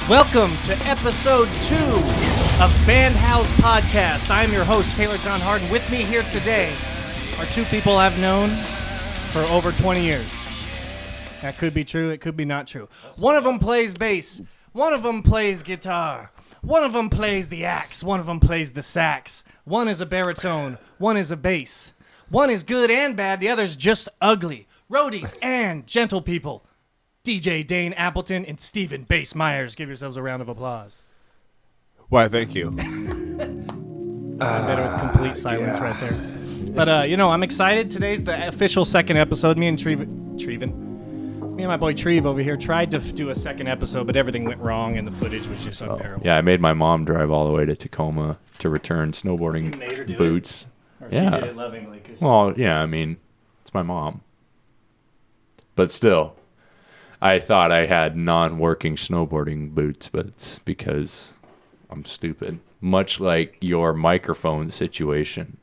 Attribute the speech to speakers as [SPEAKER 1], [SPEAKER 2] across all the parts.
[SPEAKER 1] Welcome to episode 2 of BandHouse Podcast. I'm your host, Taylor John Hardin. With me here today are two people I've known for over 20 years. That could be true, it could be not true. One of them plays bass, one of them plays guitar, one of them plays the axe, one of them plays the sax. One is a baritone, one is a bass. One is good and bad, the other's just ugly. Roadies and gentle people. DJ Dane, Appleton, and Steven Meyers. Give yourselves a round of applause.
[SPEAKER 2] Why, thank you.
[SPEAKER 1] Better with complete silence right there. But, I'm excited. Today's the official second episode. Me and my boy Treve over here tried to do a second episode, but everything went wrong and the footage was just unbearable.
[SPEAKER 3] Yeah, I made my mom drive all the way to Tacoma to return snowboarding boots.
[SPEAKER 1] Or
[SPEAKER 3] yeah.
[SPEAKER 1] She did it lovingly.
[SPEAKER 3] Well, yeah, I mean, it's my mom. But still, I thought I had non-working snowboarding boots, but it's because I'm stupid. Much like your microphone situation.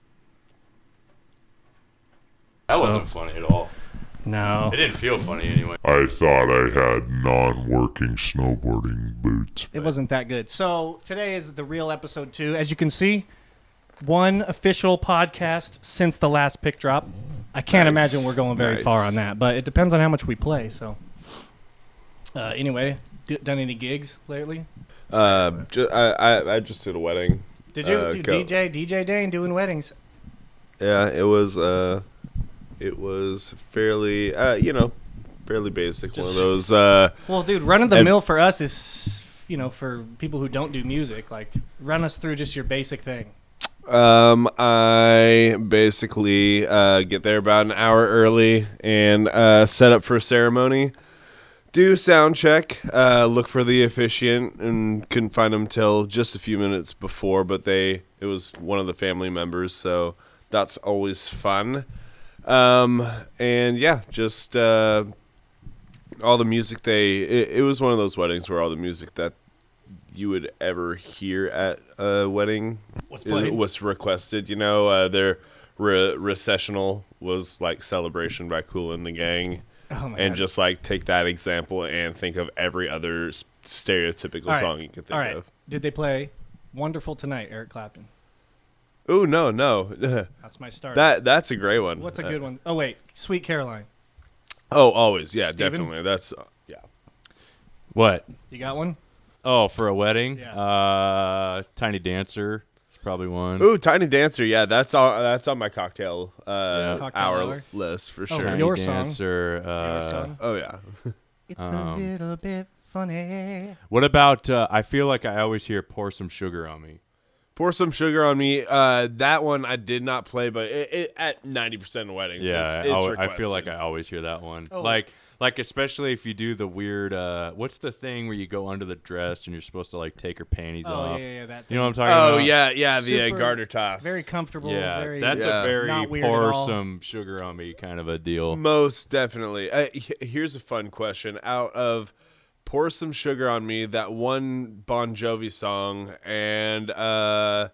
[SPEAKER 3] That wasn't funny at all.
[SPEAKER 1] No.
[SPEAKER 3] It didn't feel funny anyway.
[SPEAKER 4] I thought I had non-working snowboarding boots.
[SPEAKER 1] It wasn't that good. So today is the real episode 2. As you can see, one official podcast since the last pick drop. I can't imagine we're going very far on that, but it depends on how much we play. So, anyway, done any gigs lately?
[SPEAKER 2] I just did a wedding.
[SPEAKER 1] Did you? DJ Dane doing weddings?
[SPEAKER 2] Yeah, it was fairly fairly basic. One of those.
[SPEAKER 1] Well, dude, run of the mill for us is for people who don't do music. Like, run us through just your basic thing.
[SPEAKER 2] I basically get there about an hour early and set up for a ceremony, do sound check, look for the officiant, and couldn't find him till just a few minutes before, but it was one of the family members, so that's always fun. And yeah, just all the music it was one of those weddings where all the music that you would ever hear at a wedding was requested. Their recessional was like Celebration by Kool and the Gang. And just like take that example and think of every other stereotypical song you could think of.
[SPEAKER 1] Did they play Wonderful Tonight, Eric Clapton?
[SPEAKER 2] Ooh, no.
[SPEAKER 1] That's my start.
[SPEAKER 2] That's a great one.
[SPEAKER 1] What's a good one? Oh, wait. Sweet Caroline.
[SPEAKER 2] Oh, always. Yeah,
[SPEAKER 1] Steven?
[SPEAKER 2] definitely. That's, yeah.
[SPEAKER 3] What?
[SPEAKER 1] You got one?
[SPEAKER 3] Oh, for a wedding?
[SPEAKER 1] Yeah.
[SPEAKER 3] Tiny Dancer is probably one.
[SPEAKER 2] Ooh, Tiny Dancer. Yeah, that's on my cocktail,
[SPEAKER 1] Cocktail
[SPEAKER 2] hour list for sure.
[SPEAKER 3] Tiny
[SPEAKER 1] Your song.
[SPEAKER 3] Dancer.
[SPEAKER 1] Your song.
[SPEAKER 2] Oh, yeah.
[SPEAKER 1] It's a little bit funny.
[SPEAKER 3] What about, I feel like I always hear Pour Some Sugar on Me.
[SPEAKER 2] Pour Some Sugar on Me. That one I did not play, but it at 90% of weddings.
[SPEAKER 3] Yeah,
[SPEAKER 2] it's
[SPEAKER 3] I feel like I always hear that one.
[SPEAKER 1] Oh.
[SPEAKER 3] Like especially if you do the weird, what's the thing where you go under the dress and you're supposed to like take her panties off?
[SPEAKER 1] Yeah, that thing.
[SPEAKER 3] You know what I'm talking about?
[SPEAKER 2] Oh, yeah, the
[SPEAKER 1] Super,
[SPEAKER 2] garter toss.
[SPEAKER 1] Very comfortable.
[SPEAKER 3] Yeah, that's a very
[SPEAKER 1] not weird at
[SPEAKER 3] pour
[SPEAKER 1] all.
[SPEAKER 3] some sugar on me kind of a deal.
[SPEAKER 2] Most definitely. Here's a fun question. Out of Pour Some Sugar on Me, that one Bon Jovi song, and
[SPEAKER 1] one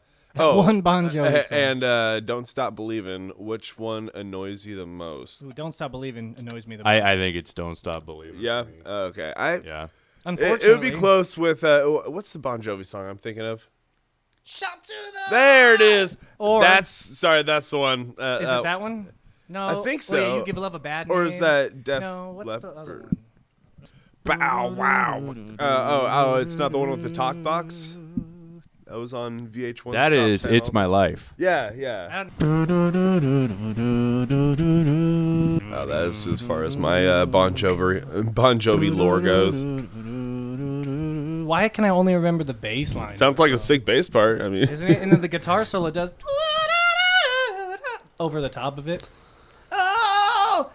[SPEAKER 1] Bon Jovi song.
[SPEAKER 2] and Don't Stop Believin', which one annoys you the most?
[SPEAKER 1] Ooh, Don't Stop Believin' annoys me the most.
[SPEAKER 3] I think it's Don't Stop Believing.
[SPEAKER 2] Yeah? Okay.
[SPEAKER 3] Yeah.
[SPEAKER 1] Unfortunately.
[SPEAKER 2] It would be close with, what's the Bon Jovi song I'm thinking of?
[SPEAKER 1] Shot to the...
[SPEAKER 2] There it is.
[SPEAKER 1] Or...
[SPEAKER 2] That's the one.
[SPEAKER 1] Is it that one? No.
[SPEAKER 2] I think so.
[SPEAKER 1] Wait, You Give Love a Bad Name?
[SPEAKER 2] Or is that Def
[SPEAKER 1] No, what's
[SPEAKER 2] Leppard?
[SPEAKER 1] the other one?
[SPEAKER 2] Bow wow. It's not the one with the talk box? That was on VH1.
[SPEAKER 3] That is It's My Life.
[SPEAKER 2] Yeah. Oh, that is as far as my Bon Jovi lore goes.
[SPEAKER 1] Why can I only remember the bass line?
[SPEAKER 2] Sounds like a sick bass part. I mean,
[SPEAKER 1] Isn't it? And then the guitar solo does over the top of it. Oh!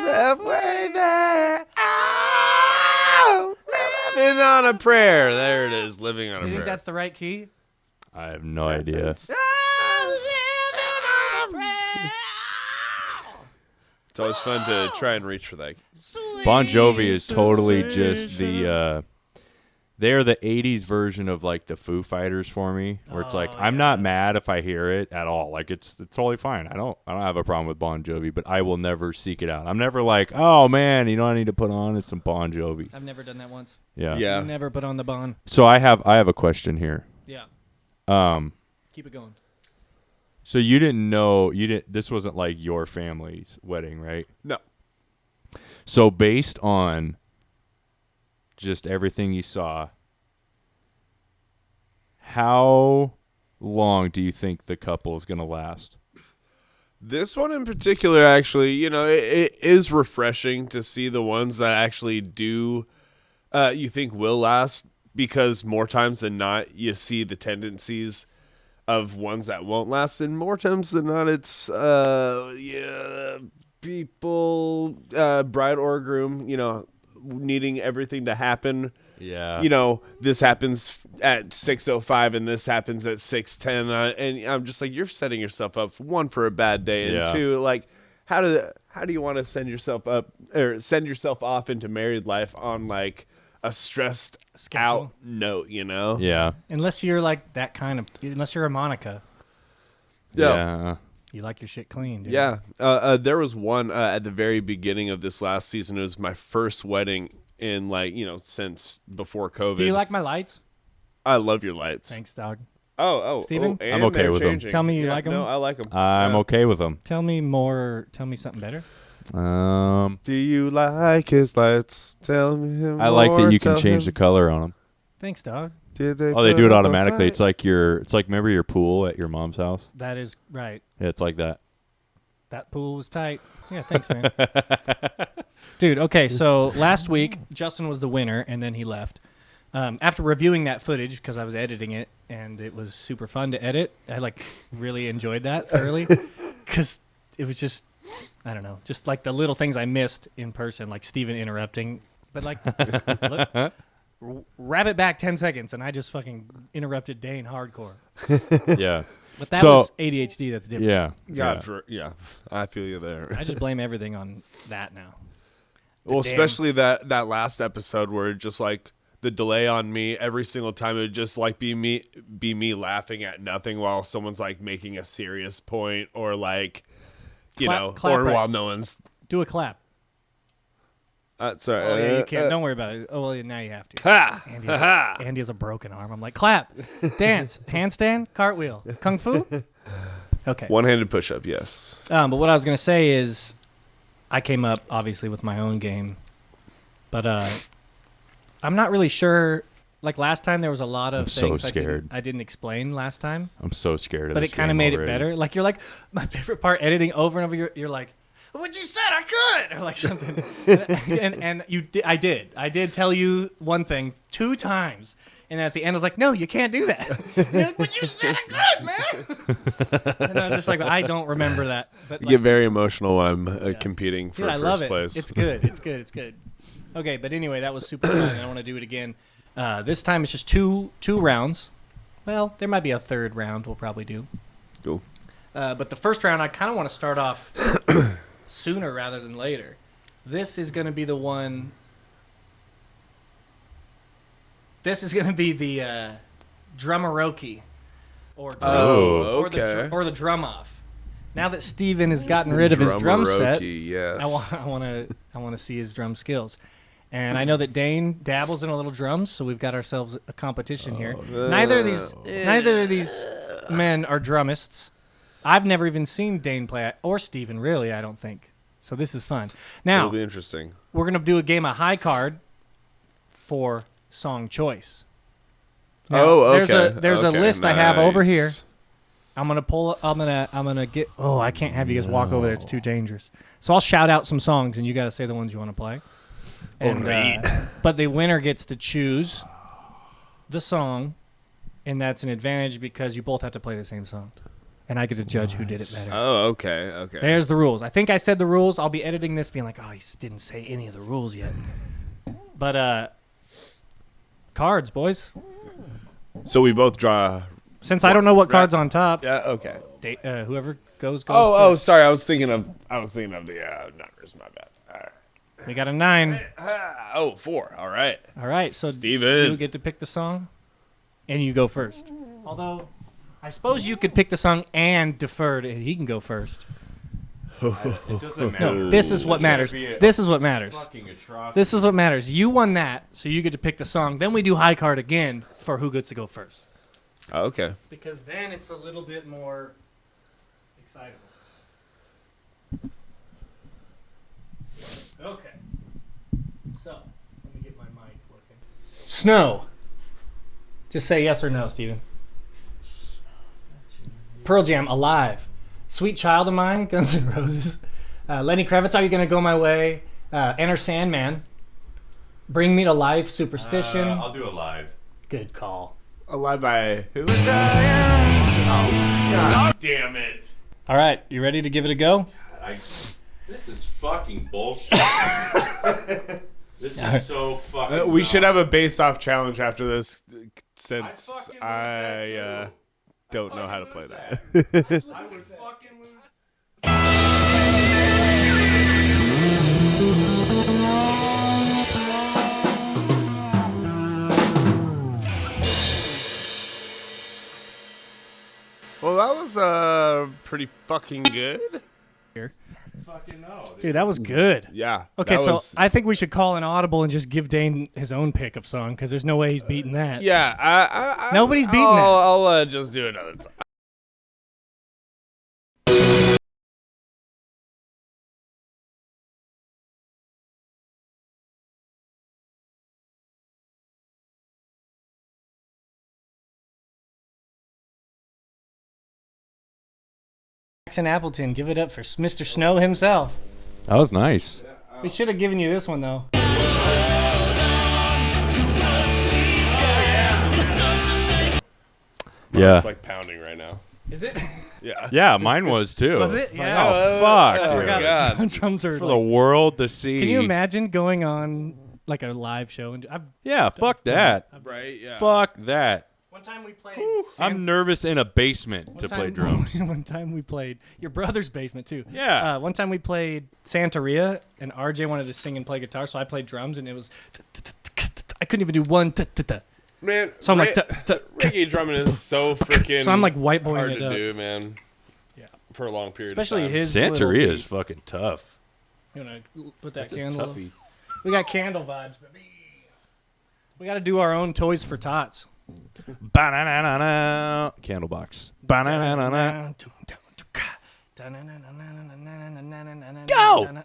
[SPEAKER 2] Halfway there. Oh, living on a prayer. There it is, living on a
[SPEAKER 1] You
[SPEAKER 2] prayer.
[SPEAKER 1] think that's the right key?
[SPEAKER 3] I have no idea.
[SPEAKER 2] It's always fun to try and reach for that.
[SPEAKER 3] Bon Jovi is totally just the They're the 80s version of like the Foo Fighters for me, where it's like I'm not mad if I hear it at all. Like it's totally fine. I don't have a problem with Bon Jovi, but I will never seek it out. I'm never like, oh man, you know what I need to put on? It's some Bon Jovi.
[SPEAKER 1] I've never done that once.
[SPEAKER 2] Yeah.
[SPEAKER 1] Never put on the Bon.
[SPEAKER 3] So I have a question here.
[SPEAKER 1] Yeah. Keep it going.
[SPEAKER 3] So you didn't know this wasn't like your family's wedding, right?
[SPEAKER 2] No.
[SPEAKER 3] So based on just everything you saw, how long do you think the couple is going to last?
[SPEAKER 2] This one in particular, actually, it is refreshing to see the ones that actually do you think will last, because more times than not, you see the tendencies of ones that won't last, and more times than not, it's people, bride or groom, needing everything to happen.
[SPEAKER 3] Yeah.
[SPEAKER 2] This happens at 6:05 and this happens at 6:10, and I'm just like, you're setting yourself up, one, for a bad day, and two, like, how do you want to send yourself off into married life on like a stressed out note,
[SPEAKER 3] Yeah.
[SPEAKER 1] Unless you're like that kind of, unless you're a Monica.
[SPEAKER 3] Yeah.
[SPEAKER 1] You like your shit clean, dude.
[SPEAKER 2] Yeah. There was one at the very beginning of this last season. It was my first wedding in since before COVID.
[SPEAKER 1] Do you like my lights?
[SPEAKER 2] I love your lights.
[SPEAKER 1] Thanks, dog.
[SPEAKER 2] Oh,
[SPEAKER 1] Steven?
[SPEAKER 2] and
[SPEAKER 3] I'm okay
[SPEAKER 2] they're
[SPEAKER 3] with them.
[SPEAKER 2] changing.
[SPEAKER 1] Tell me you like them.
[SPEAKER 2] No, I like them.
[SPEAKER 3] I'm okay with them.
[SPEAKER 1] Tell me more. Tell me something better.
[SPEAKER 2] Do you like his lights? Tell me him.
[SPEAKER 3] I like that you can change the color on them.
[SPEAKER 1] Thanks, dog.
[SPEAKER 2] Did they?
[SPEAKER 3] Oh, they do it
[SPEAKER 2] put up a
[SPEAKER 3] automatically.
[SPEAKER 2] fight?
[SPEAKER 3] It's like remember your pool at your mom's house?
[SPEAKER 1] That is right.
[SPEAKER 3] Yeah, it's like that.
[SPEAKER 1] That pool was tight. Yeah, thanks, man. Dude, okay, so last week, Justin was the winner, and then he left. After reviewing that footage, because I was editing it, and it was super fun to edit, I, really enjoyed that thoroughly, because it was just, I don't know, just, the little things I missed in person, like Steven interrupting. But, look, wrap it back 10 seconds, and I just fucking interrupted Dane hardcore.
[SPEAKER 3] Yeah.
[SPEAKER 1] But that was ADHD. That's different.
[SPEAKER 2] Yeah. I feel you there.
[SPEAKER 1] I just blame everything on that now.
[SPEAKER 2] Well, especially that last episode where just like the delay on me every single time, it would just like be me laughing at nothing while someone's like making a serious point, or like
[SPEAKER 1] Clap
[SPEAKER 2] or
[SPEAKER 1] right.
[SPEAKER 2] while no one's
[SPEAKER 1] Do a clap.
[SPEAKER 2] sorry.
[SPEAKER 1] Oh, yeah, you can't. Don't worry about it. Oh, well, now you have to.
[SPEAKER 2] Ha!
[SPEAKER 1] Andy has a broken arm. I'm like, clap, dance, handstand, cartwheel, kung fu. Okay.
[SPEAKER 2] One-handed push-up, yes.
[SPEAKER 1] But what I was gonna say is, I came up obviously with my own game, but I'm not really sure. Like last time, there was a lot of things I didn't explain last time.
[SPEAKER 3] I'm so scared of
[SPEAKER 1] but
[SPEAKER 3] this
[SPEAKER 1] it kind of
[SPEAKER 3] game
[SPEAKER 1] made
[SPEAKER 3] already.
[SPEAKER 1] it better. Like you're like, my favorite part, editing over and over. You're like, what you said I could, or like something. and you did. I did tell you one thing 2 times, and then at the end I was like, no, you can't do that. You're like, but you said I could, man. And I was just like, I don't remember that. But
[SPEAKER 2] You get very emotional when I'm competing for
[SPEAKER 1] dude, I
[SPEAKER 2] first
[SPEAKER 1] love it.
[SPEAKER 2] place.
[SPEAKER 1] It's good. It's good. Okay, but anyway, that was super fun, and I want to do it again. This time it's just two rounds. Well, there might be a third round we'll probably do.
[SPEAKER 2] Cool.
[SPEAKER 1] But the first round, I kind of want to start off sooner rather than later. This is going to be the one. This is going to be the Drumaroake, or the drum off. Now that Steven has gotten rid of his drum set,
[SPEAKER 2] yes.
[SPEAKER 1] I want to see his drum skills. And I know that Dane dabbles in a little drums, so we've got ourselves a competition here. Neither of these men are drummists. I've never even seen Dane play, or Steven, really, I don't think. So this is fun. Now,
[SPEAKER 2] It'll be interesting.
[SPEAKER 1] we're going to do a game of high card for song choice. Now,
[SPEAKER 2] okay.
[SPEAKER 1] There's a list I have over here.
[SPEAKER 2] Nice.
[SPEAKER 1] I'm gonna get. Oh, I can't have you guys walk over there. It's too dangerous. So I'll shout out some songs, and you got to say the ones you want to play. And, but the winner gets to choose the song, and that's an advantage because you both have to play the same song, and I get to judge who did it better.
[SPEAKER 2] Oh, okay.
[SPEAKER 1] There's the rules. I think I said the rules. I'll be editing this, being like, oh, he didn't say any of the rules yet. But cards, boys.
[SPEAKER 2] So we both draw.
[SPEAKER 1] Since I don't know what card's on top,
[SPEAKER 2] Yeah. Okay.
[SPEAKER 1] whoever goes.
[SPEAKER 2] Oh,
[SPEAKER 1] first.
[SPEAKER 2] sorry. I was thinking of the numbers. My bad. All right.
[SPEAKER 1] We got a 9.
[SPEAKER 2] 4. All right.
[SPEAKER 1] All right, so
[SPEAKER 2] Steven.
[SPEAKER 1] you get to pick the song, and you go first. Although, I suppose you could pick the song and defer to he can go first.
[SPEAKER 3] It doesn't matter.
[SPEAKER 1] No, this is what matters. This is what matters.
[SPEAKER 3] Fucking atrocity.
[SPEAKER 1] This is what matters. You won that, so you get to pick the song. Then we do high card again for who gets to go first.
[SPEAKER 2] Oh, okay.
[SPEAKER 1] Because then it's a little bit more excitable. Okay. So, let me get my mic working. Snow. Just say yes or no, Steven. Pearl Jam, Alive. Sweet Child of Mine, Guns N' Roses. Lenny Kravitz, Are You Gonna Go My Way? Enter Sandman. Bring Me to Life, Superstition.
[SPEAKER 3] I'll do Alive.
[SPEAKER 1] Good call.
[SPEAKER 2] Alive by who?
[SPEAKER 3] God damn it.
[SPEAKER 1] All right, you ready to give it a go?
[SPEAKER 3] This is fucking bullshit. This is so fucking
[SPEAKER 2] We should
[SPEAKER 3] dumb.
[SPEAKER 2] have a base-off challenge after this, since
[SPEAKER 3] fucking lose
[SPEAKER 2] I
[SPEAKER 3] that,
[SPEAKER 2] don't know how to play that.
[SPEAKER 3] I would fucking lose.
[SPEAKER 2] Well, that was pretty fucking good.
[SPEAKER 3] Fucking no.
[SPEAKER 1] Dude, that was good.
[SPEAKER 2] Yeah.
[SPEAKER 1] Okay,
[SPEAKER 2] that
[SPEAKER 1] so
[SPEAKER 2] was-
[SPEAKER 1] I think we should call an audible and just give Dane his own pick of song because there's no way he's beating that.
[SPEAKER 2] yeah, I
[SPEAKER 1] Nobody's beating that.
[SPEAKER 2] I'll just do another time.
[SPEAKER 1] Jackson Appleton, give it up for Mr. Snow himself.
[SPEAKER 3] That was nice.
[SPEAKER 1] We should have given you this one though.
[SPEAKER 3] Yeah.
[SPEAKER 2] It's like pounding right now.
[SPEAKER 1] Is it?
[SPEAKER 2] Yeah.
[SPEAKER 3] Yeah, mine was too.
[SPEAKER 1] Was it?
[SPEAKER 3] Like,
[SPEAKER 1] Yeah.
[SPEAKER 3] oh, fuck,
[SPEAKER 2] oh,
[SPEAKER 3] dude.
[SPEAKER 2] my God.
[SPEAKER 1] Drums are
[SPEAKER 3] For
[SPEAKER 1] like,
[SPEAKER 3] the world to see.
[SPEAKER 1] can you imagine going on like a live show and
[SPEAKER 3] Yeah, fuck that.
[SPEAKER 2] Right. Yeah.
[SPEAKER 3] Fuck that.
[SPEAKER 1] one time we played
[SPEAKER 3] I'm nervous in a basement to play drums.
[SPEAKER 1] One time we played your brother's basement too.
[SPEAKER 3] Yeah.
[SPEAKER 1] One time we played Santeria and RJ wanted to sing and play guitar, so I played drums and it was I couldn't even do one.
[SPEAKER 2] Man.
[SPEAKER 1] So I'm like,
[SPEAKER 2] reggae drumming is so freaking.
[SPEAKER 1] So I'm like whiteboarding
[SPEAKER 2] hard
[SPEAKER 1] it
[SPEAKER 2] to
[SPEAKER 1] up.
[SPEAKER 2] do, man.
[SPEAKER 1] Yeah.
[SPEAKER 2] For a long period.
[SPEAKER 1] Especially
[SPEAKER 2] of time.
[SPEAKER 1] his little
[SPEAKER 3] Santeria
[SPEAKER 1] beat.
[SPEAKER 3] is fucking tough.
[SPEAKER 1] You wanna put that
[SPEAKER 3] That's a
[SPEAKER 1] candle?
[SPEAKER 3] toughie.
[SPEAKER 1] We got candle vibes, baby. We got to do our own toys for tots.
[SPEAKER 3] Ba-na-na-na-na. Candlebox. Ba-na-na-na-na.
[SPEAKER 1] Go!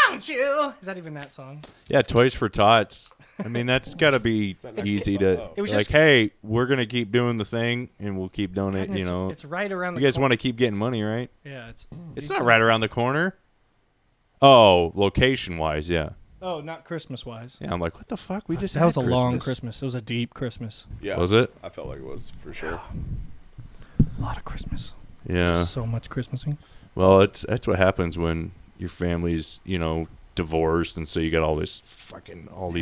[SPEAKER 1] Don't you? Is that even that song?
[SPEAKER 3] Yeah, Toys for Tots. I mean, that's got to be easy to.
[SPEAKER 1] It was
[SPEAKER 3] like,
[SPEAKER 1] just-
[SPEAKER 3] hey, we're gonna keep doing the thing, and we'll keep doing it. You know,
[SPEAKER 1] It's right around the
[SPEAKER 3] you guys
[SPEAKER 1] corner.
[SPEAKER 3] want to keep getting money, right?
[SPEAKER 1] Yeah, it's
[SPEAKER 3] It's not right around the corner. Oh, location wise, yeah.
[SPEAKER 1] Oh, not Christmas wise.
[SPEAKER 3] Yeah, I'm like, what the fuck? We just
[SPEAKER 1] That was a
[SPEAKER 3] had
[SPEAKER 1] long Christmas. It was a deep Christmas.
[SPEAKER 2] Yeah.
[SPEAKER 3] Was it?
[SPEAKER 2] I felt like it was for sure.
[SPEAKER 1] A lot of Christmas.
[SPEAKER 3] Yeah.
[SPEAKER 1] So much Christmasing.
[SPEAKER 3] Well, that's what happens when your family's, divorced, and so you got all these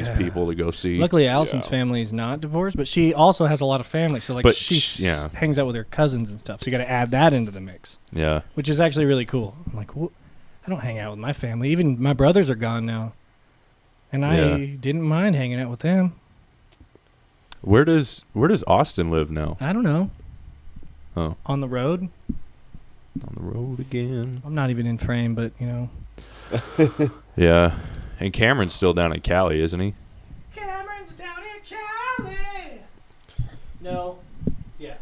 [SPEAKER 1] Yeah.
[SPEAKER 3] people to go see.
[SPEAKER 1] Luckily, Allison's
[SPEAKER 2] Yeah.
[SPEAKER 1] family is not divorced, but she also has a lot of family. So, like,
[SPEAKER 3] But
[SPEAKER 1] she
[SPEAKER 3] yeah.
[SPEAKER 1] hangs out with her cousins and stuff. So, you got to add that into the mix,
[SPEAKER 3] Yeah.
[SPEAKER 1] which is actually really cool. I'm like, I don't hang out with my family. Even my brothers are gone now. And I
[SPEAKER 3] Yeah.
[SPEAKER 1] didn't mind hanging out with them.
[SPEAKER 3] Where does Austin live now?
[SPEAKER 1] I don't know.
[SPEAKER 3] Oh,
[SPEAKER 1] On the road.
[SPEAKER 3] on the road again.
[SPEAKER 1] I'm not even in frame, but,
[SPEAKER 3] Yeah. And Cameron's still down in Cali, isn't he?
[SPEAKER 1] Cameron's down in Cali. No. Yeah.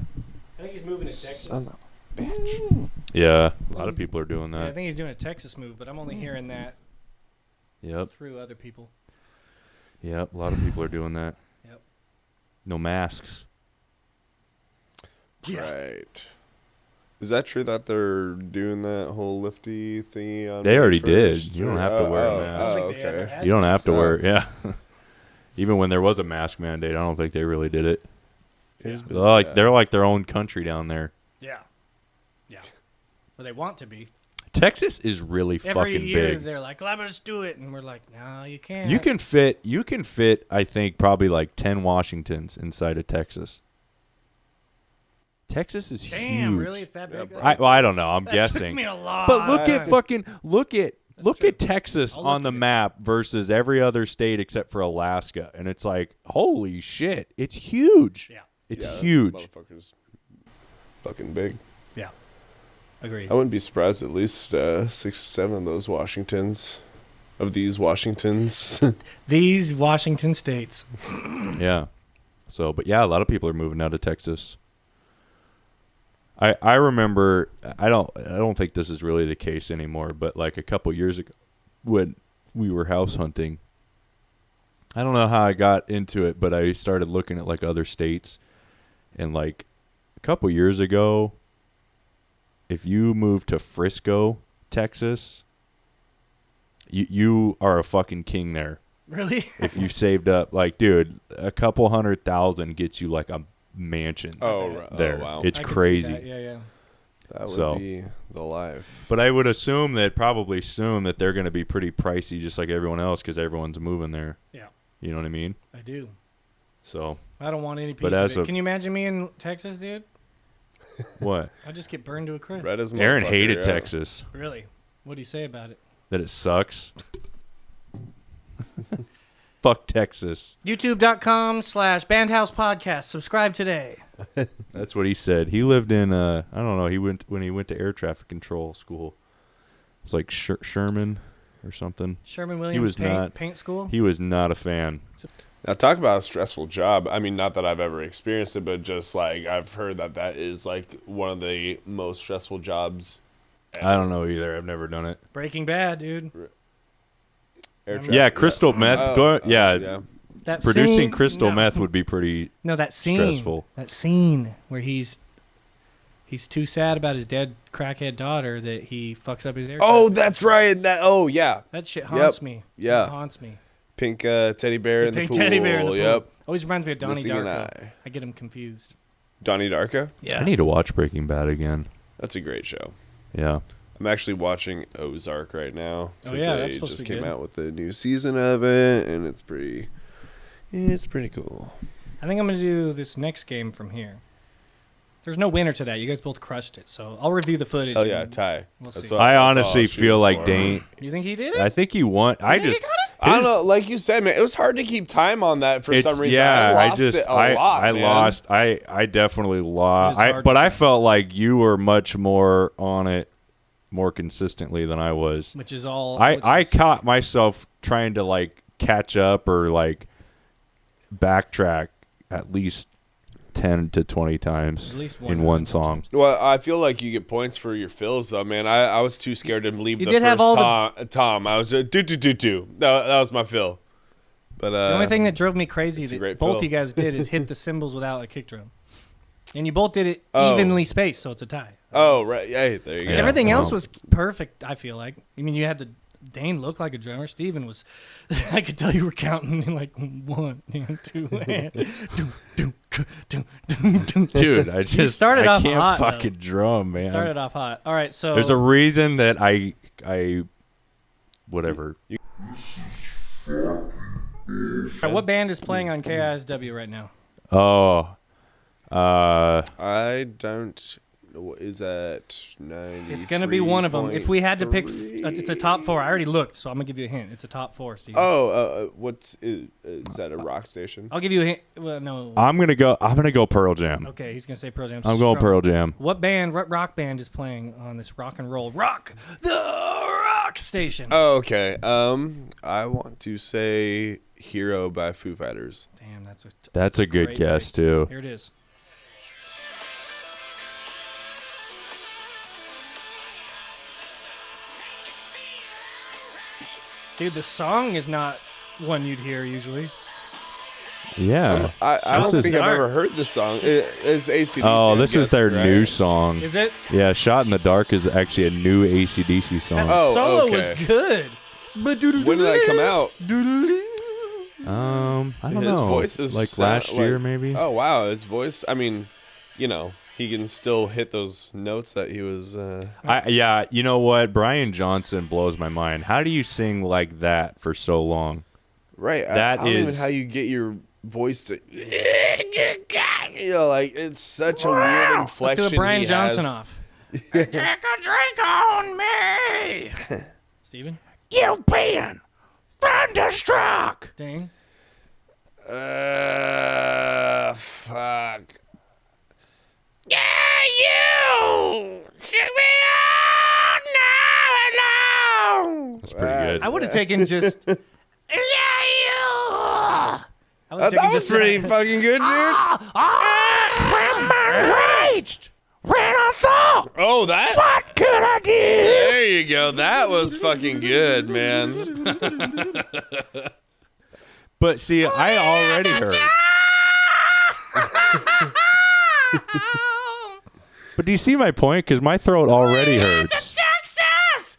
[SPEAKER 1] I think he's moving to Texas.
[SPEAKER 3] Yeah. A lot of people are doing
[SPEAKER 1] Yeah, I
[SPEAKER 3] that.
[SPEAKER 1] think he's doing a Texas move, but I'm only hearing that
[SPEAKER 3] Yep.
[SPEAKER 1] through other people.
[SPEAKER 3] Yep. A lot of people are doing that.
[SPEAKER 1] Yep.
[SPEAKER 3] No masks.
[SPEAKER 2] Right. Is that true that they're doing that whole lifty thingy on
[SPEAKER 3] They already
[SPEAKER 2] May
[SPEAKER 3] did.
[SPEAKER 2] 1st?
[SPEAKER 3] You don't have to wear a
[SPEAKER 2] Oh,
[SPEAKER 3] mask.
[SPEAKER 1] I
[SPEAKER 2] Oh,
[SPEAKER 1] don't think they ever
[SPEAKER 2] okay.
[SPEAKER 1] had
[SPEAKER 3] You don't have to
[SPEAKER 2] Oh.
[SPEAKER 3] wear. Yeah. Even when there was a mask mandate, I don't think they really did it.
[SPEAKER 2] Yeah.
[SPEAKER 3] They're like their own country down there.
[SPEAKER 1] Yeah. Yeah. Or they want to be.
[SPEAKER 3] Texas is really
[SPEAKER 1] Every
[SPEAKER 3] fucking
[SPEAKER 1] year
[SPEAKER 3] big.
[SPEAKER 1] they're like, well, let's do it. And we're like, no, you can't.
[SPEAKER 3] You can fit, I think, probably like 10 Washingtons inside of Texas. Texas is huge.
[SPEAKER 1] Damn, really? It's that big?
[SPEAKER 3] I don't know. I'm
[SPEAKER 1] That
[SPEAKER 3] guessing.
[SPEAKER 1] took me a lot.
[SPEAKER 3] But look at Texas
[SPEAKER 1] I'll
[SPEAKER 3] on
[SPEAKER 1] look
[SPEAKER 3] the
[SPEAKER 1] at it.
[SPEAKER 3] map versus every other state except for Alaska, and it's like, holy shit, it's huge.
[SPEAKER 1] Yeah.
[SPEAKER 3] It's
[SPEAKER 2] Yeah,
[SPEAKER 3] huge.
[SPEAKER 2] Motherfucker's fucking big.
[SPEAKER 1] Yeah. Agreed.
[SPEAKER 2] I wouldn't be surprised at least 6 or 7 of those Washingtons. Of these Washingtons.
[SPEAKER 1] These Washington states.
[SPEAKER 3] Yeah. So, but yeah, a lot of people are moving out of Texas. I remember, I don't think this is really the case anymore, but like a couple years ago when we were house hunting, I don't know how I got into it, but I started looking at like other states, and like a couple years ago, if you move to Frisco, Texas, you are a fucking king there.
[SPEAKER 1] Really?
[SPEAKER 3] If you saved up, like, dude, a couple $100,000 gets you like a mansion. There.
[SPEAKER 2] Oh, wow.
[SPEAKER 3] It's
[SPEAKER 1] I could see
[SPEAKER 3] crazy.
[SPEAKER 1] that. Yeah.
[SPEAKER 2] That would
[SPEAKER 3] So.
[SPEAKER 2] be the life.
[SPEAKER 3] But I would assume that probably soon that they're going to be pretty pricey, just like everyone else, because everyone's moving there.
[SPEAKER 1] Yeah.
[SPEAKER 3] You know what I mean?
[SPEAKER 1] I do.
[SPEAKER 3] So
[SPEAKER 1] I don't want any piece
[SPEAKER 3] But
[SPEAKER 1] of
[SPEAKER 3] as
[SPEAKER 1] it.
[SPEAKER 3] of-
[SPEAKER 1] Can you imagine me in Texas, dude?
[SPEAKER 3] what?
[SPEAKER 1] I'd just get burned to a crisp.
[SPEAKER 2] Red as a
[SPEAKER 3] Aaron
[SPEAKER 2] motherfucker,
[SPEAKER 3] hated
[SPEAKER 2] yeah.
[SPEAKER 3] Texas.
[SPEAKER 1] Really? What do you say about it?
[SPEAKER 3] That it sucks. Fuck Texas.
[SPEAKER 1] YouTube.com/BandHousePodcast. Subscribe today.
[SPEAKER 3] That's what he said. He lived in I don't know. He went to air traffic control school. It's like Sherman or something.
[SPEAKER 1] Sherman Williams
[SPEAKER 3] was
[SPEAKER 1] paint school.
[SPEAKER 3] He was not a fan.
[SPEAKER 2] Now, talk about a stressful job. I mean, not that I've ever experienced it, but just like I've heard that is like one of the most stressful jobs.
[SPEAKER 3] I don't know either. I've never done it.
[SPEAKER 1] Breaking Bad, dude.
[SPEAKER 3] Yeah, crystal meth.
[SPEAKER 2] Yeah.
[SPEAKER 1] That
[SPEAKER 3] Producing
[SPEAKER 1] scene,
[SPEAKER 3] crystal meth would be pretty.
[SPEAKER 1] No, that scene.
[SPEAKER 3] stressful.
[SPEAKER 1] That scene where he's too sad about his dead crackhead daughter that he fucks up his air.
[SPEAKER 2] Oh,
[SPEAKER 1] traffic.
[SPEAKER 2] that's right. That
[SPEAKER 1] That shit haunts
[SPEAKER 2] Yep.
[SPEAKER 1] me.
[SPEAKER 2] Yeah.
[SPEAKER 1] It haunts me.
[SPEAKER 2] pink teddy bear in the
[SPEAKER 1] Pink
[SPEAKER 2] pool.
[SPEAKER 1] teddy bear in the pool.
[SPEAKER 2] Yep.
[SPEAKER 1] Always reminds me of Donnie
[SPEAKER 2] Missing an
[SPEAKER 1] Darko.
[SPEAKER 2] eye.
[SPEAKER 1] I get him confused.
[SPEAKER 2] Donnie Darko.
[SPEAKER 1] Yeah.
[SPEAKER 3] I need to watch Breaking Bad again.
[SPEAKER 2] That's a great show.
[SPEAKER 3] Yeah.
[SPEAKER 2] I'm actually watching Ozark right now.
[SPEAKER 1] Oh,
[SPEAKER 2] 'cause
[SPEAKER 1] yeah,
[SPEAKER 2] they
[SPEAKER 1] that's supposed to
[SPEAKER 2] just
[SPEAKER 1] be
[SPEAKER 2] came
[SPEAKER 1] good.
[SPEAKER 2] out with the new season of it, and it's pretty cool.
[SPEAKER 1] I think I'm going to do this next game from here. There's no winner to that. You guys both crushed it. So I'll review the footage.
[SPEAKER 2] Oh yeah,
[SPEAKER 1] and
[SPEAKER 2] tie.
[SPEAKER 1] We'll
[SPEAKER 2] That's
[SPEAKER 1] see.
[SPEAKER 2] what-
[SPEAKER 3] I
[SPEAKER 2] that's all
[SPEAKER 3] honestly
[SPEAKER 2] I'll
[SPEAKER 3] feel
[SPEAKER 2] shoot
[SPEAKER 3] like
[SPEAKER 2] for.
[SPEAKER 3] Dane.
[SPEAKER 1] You think he did it?
[SPEAKER 3] I think he won. I
[SPEAKER 1] think he
[SPEAKER 3] just.
[SPEAKER 1] got it?
[SPEAKER 2] I don't
[SPEAKER 3] his-
[SPEAKER 2] know. Like you said, man, it was hard to keep time on that for some reason.
[SPEAKER 3] Yeah,
[SPEAKER 2] I lost it a lot,
[SPEAKER 3] I
[SPEAKER 2] man.
[SPEAKER 3] lost. I definitely lost.
[SPEAKER 1] It is hard
[SPEAKER 3] But
[SPEAKER 1] to
[SPEAKER 3] I
[SPEAKER 1] tell.
[SPEAKER 3] felt like you were much more on it, more consistently than I was.
[SPEAKER 1] Which is all.
[SPEAKER 3] I caught myself trying to like catch up or like backtrack at least 10 to 20 times
[SPEAKER 1] At least
[SPEAKER 3] in one song.
[SPEAKER 2] Well, I feel like you get points for your fills, though, man. I was too scared to leave
[SPEAKER 1] You
[SPEAKER 2] the
[SPEAKER 1] did
[SPEAKER 2] first
[SPEAKER 1] have all
[SPEAKER 2] tom. I was just do. That was my fill. But
[SPEAKER 1] The only thing that drove me crazy
[SPEAKER 2] it's a
[SPEAKER 1] that
[SPEAKER 2] great
[SPEAKER 1] both
[SPEAKER 2] fill.
[SPEAKER 1] you guys did is hit the cymbals without a kick drum. And you both did it
[SPEAKER 2] Oh.
[SPEAKER 1] evenly spaced, so it's a tie.
[SPEAKER 2] Oh right, hey, there you go.
[SPEAKER 3] Yeah.
[SPEAKER 1] Everything else
[SPEAKER 3] well.
[SPEAKER 1] was perfect, I feel like. I mean, you had the Dane looked like a drummer. Steven was, I could tell you were counting in like 1, 2, and
[SPEAKER 3] Dude, I just
[SPEAKER 1] started
[SPEAKER 3] I
[SPEAKER 1] off
[SPEAKER 3] can't
[SPEAKER 1] hot,
[SPEAKER 3] fucking drum, man.
[SPEAKER 1] started off hot. All right, so
[SPEAKER 3] There's a reason that I whatever.
[SPEAKER 1] all right, what band is playing on KISW right now?
[SPEAKER 3] Oh.
[SPEAKER 2] I don't. Is that 90?
[SPEAKER 1] It's gonna be one of them. If we had to pick, it's a top 4. I already looked, so I'm gonna give you a hint. It's a top 4, Steve.
[SPEAKER 2] What's is that a rock station?
[SPEAKER 1] I'll give you a hint. Well, no.
[SPEAKER 3] I'm gonna go Pearl Jam.
[SPEAKER 1] Okay, he's gonna say Pearl Jam.
[SPEAKER 3] I'm going
[SPEAKER 1] Strong.
[SPEAKER 3] Pearl Jam.
[SPEAKER 1] What band, what rock band is playing on this rock and roll the rock station?
[SPEAKER 2] Oh, okay. I want to say "Hero" by Foo Fighters.
[SPEAKER 1] Damn,
[SPEAKER 3] That's a good
[SPEAKER 1] great
[SPEAKER 3] guess
[SPEAKER 1] pick.
[SPEAKER 3] too.
[SPEAKER 1] Here it is. Dude, the song is not one you'd hear usually.
[SPEAKER 3] Yeah.
[SPEAKER 2] I
[SPEAKER 1] Shot
[SPEAKER 2] don't
[SPEAKER 1] in
[SPEAKER 2] think
[SPEAKER 1] the
[SPEAKER 2] I've
[SPEAKER 1] Dark.
[SPEAKER 2] ever heard this song. It's AC/DC.
[SPEAKER 3] Oh,
[SPEAKER 2] I'm
[SPEAKER 3] this is their
[SPEAKER 2] guessing,
[SPEAKER 3] new
[SPEAKER 2] right?
[SPEAKER 3] song.
[SPEAKER 1] Is it?
[SPEAKER 3] Yeah, Shot in the Dark is actually a new AC/DC song.
[SPEAKER 2] Oh,
[SPEAKER 1] Solo
[SPEAKER 2] okay.
[SPEAKER 1] was good.
[SPEAKER 2] When did that come out?
[SPEAKER 3] I don't
[SPEAKER 2] His
[SPEAKER 3] know.
[SPEAKER 2] voice is
[SPEAKER 3] like
[SPEAKER 2] sound-
[SPEAKER 3] last year,
[SPEAKER 2] like-
[SPEAKER 3] maybe.
[SPEAKER 2] Oh wow, his voice. I mean, you know, he can still hit those notes that he was.
[SPEAKER 3] Yeah, you know what? Brian Johnson blows my mind. How do you sing like that for so long?
[SPEAKER 2] Right.
[SPEAKER 3] That
[SPEAKER 2] I don't even
[SPEAKER 3] is-
[SPEAKER 2] how you get your voice to. You know, like it's such a weird inflection.
[SPEAKER 1] Let's do a Brian
[SPEAKER 2] he
[SPEAKER 1] Johnson
[SPEAKER 2] has.
[SPEAKER 1] off. Take a drink on me. Steven?
[SPEAKER 3] You've been thunderstruck.
[SPEAKER 1] Dane?
[SPEAKER 2] Fuck.
[SPEAKER 3] Yeah, you should be all alone. That's pretty good.
[SPEAKER 1] I would have taken just...
[SPEAKER 3] Yeah, you.
[SPEAKER 2] That was pretty fucking good, dude.
[SPEAKER 3] Raged when I thought,
[SPEAKER 2] Oh, that.
[SPEAKER 3] what could I do?
[SPEAKER 2] There you go. That was fucking good, man.
[SPEAKER 3] But see, I already heard. But do you see my point? Because my throat already hurts.
[SPEAKER 1] Texas!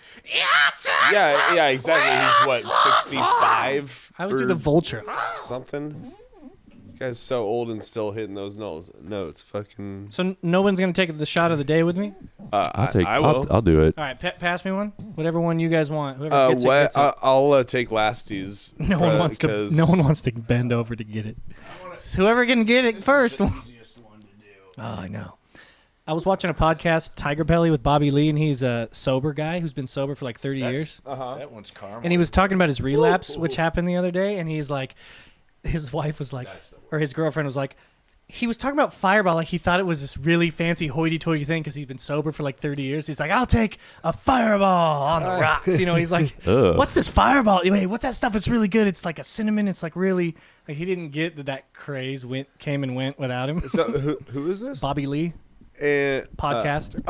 [SPEAKER 2] Yeah, exactly. He's what, 65?
[SPEAKER 1] I always do the vulture.
[SPEAKER 2] Something. This guy's so old and still hitting those notes. Fucking.
[SPEAKER 1] So no one's going to take the shot of the day with me?
[SPEAKER 2] I will.
[SPEAKER 3] I'll do it.
[SPEAKER 1] All right, pass me one. Whatever one you guys want. Whoever gets it, gets it.
[SPEAKER 2] I'll take Lasties.
[SPEAKER 1] No one wants to bend over to get it. Whoever can get it first. Oh, I know. I was watching a podcast, Tiger Belly, with Bobby Lee, and he's a sober guy who's been sober for like 30 years.
[SPEAKER 3] That one's karma.
[SPEAKER 1] And he was talking about his relapse, which happened the other day, and he's like, his wife was like, or his girlfriend was like, he was talking about Fireball like he thought it was this really fancy hoity-toity thing because he's been sober for like 30 years. He's like, I'll take a Fireball on the rocks. You know, he's like, what's this Fireball? Wait, what's that stuff? It's really good. It's like a cinnamon. It's like really, like he didn't get that craze came and went without him.
[SPEAKER 2] So who is this?
[SPEAKER 1] Bobby Lee,
[SPEAKER 2] And,
[SPEAKER 1] podcaster.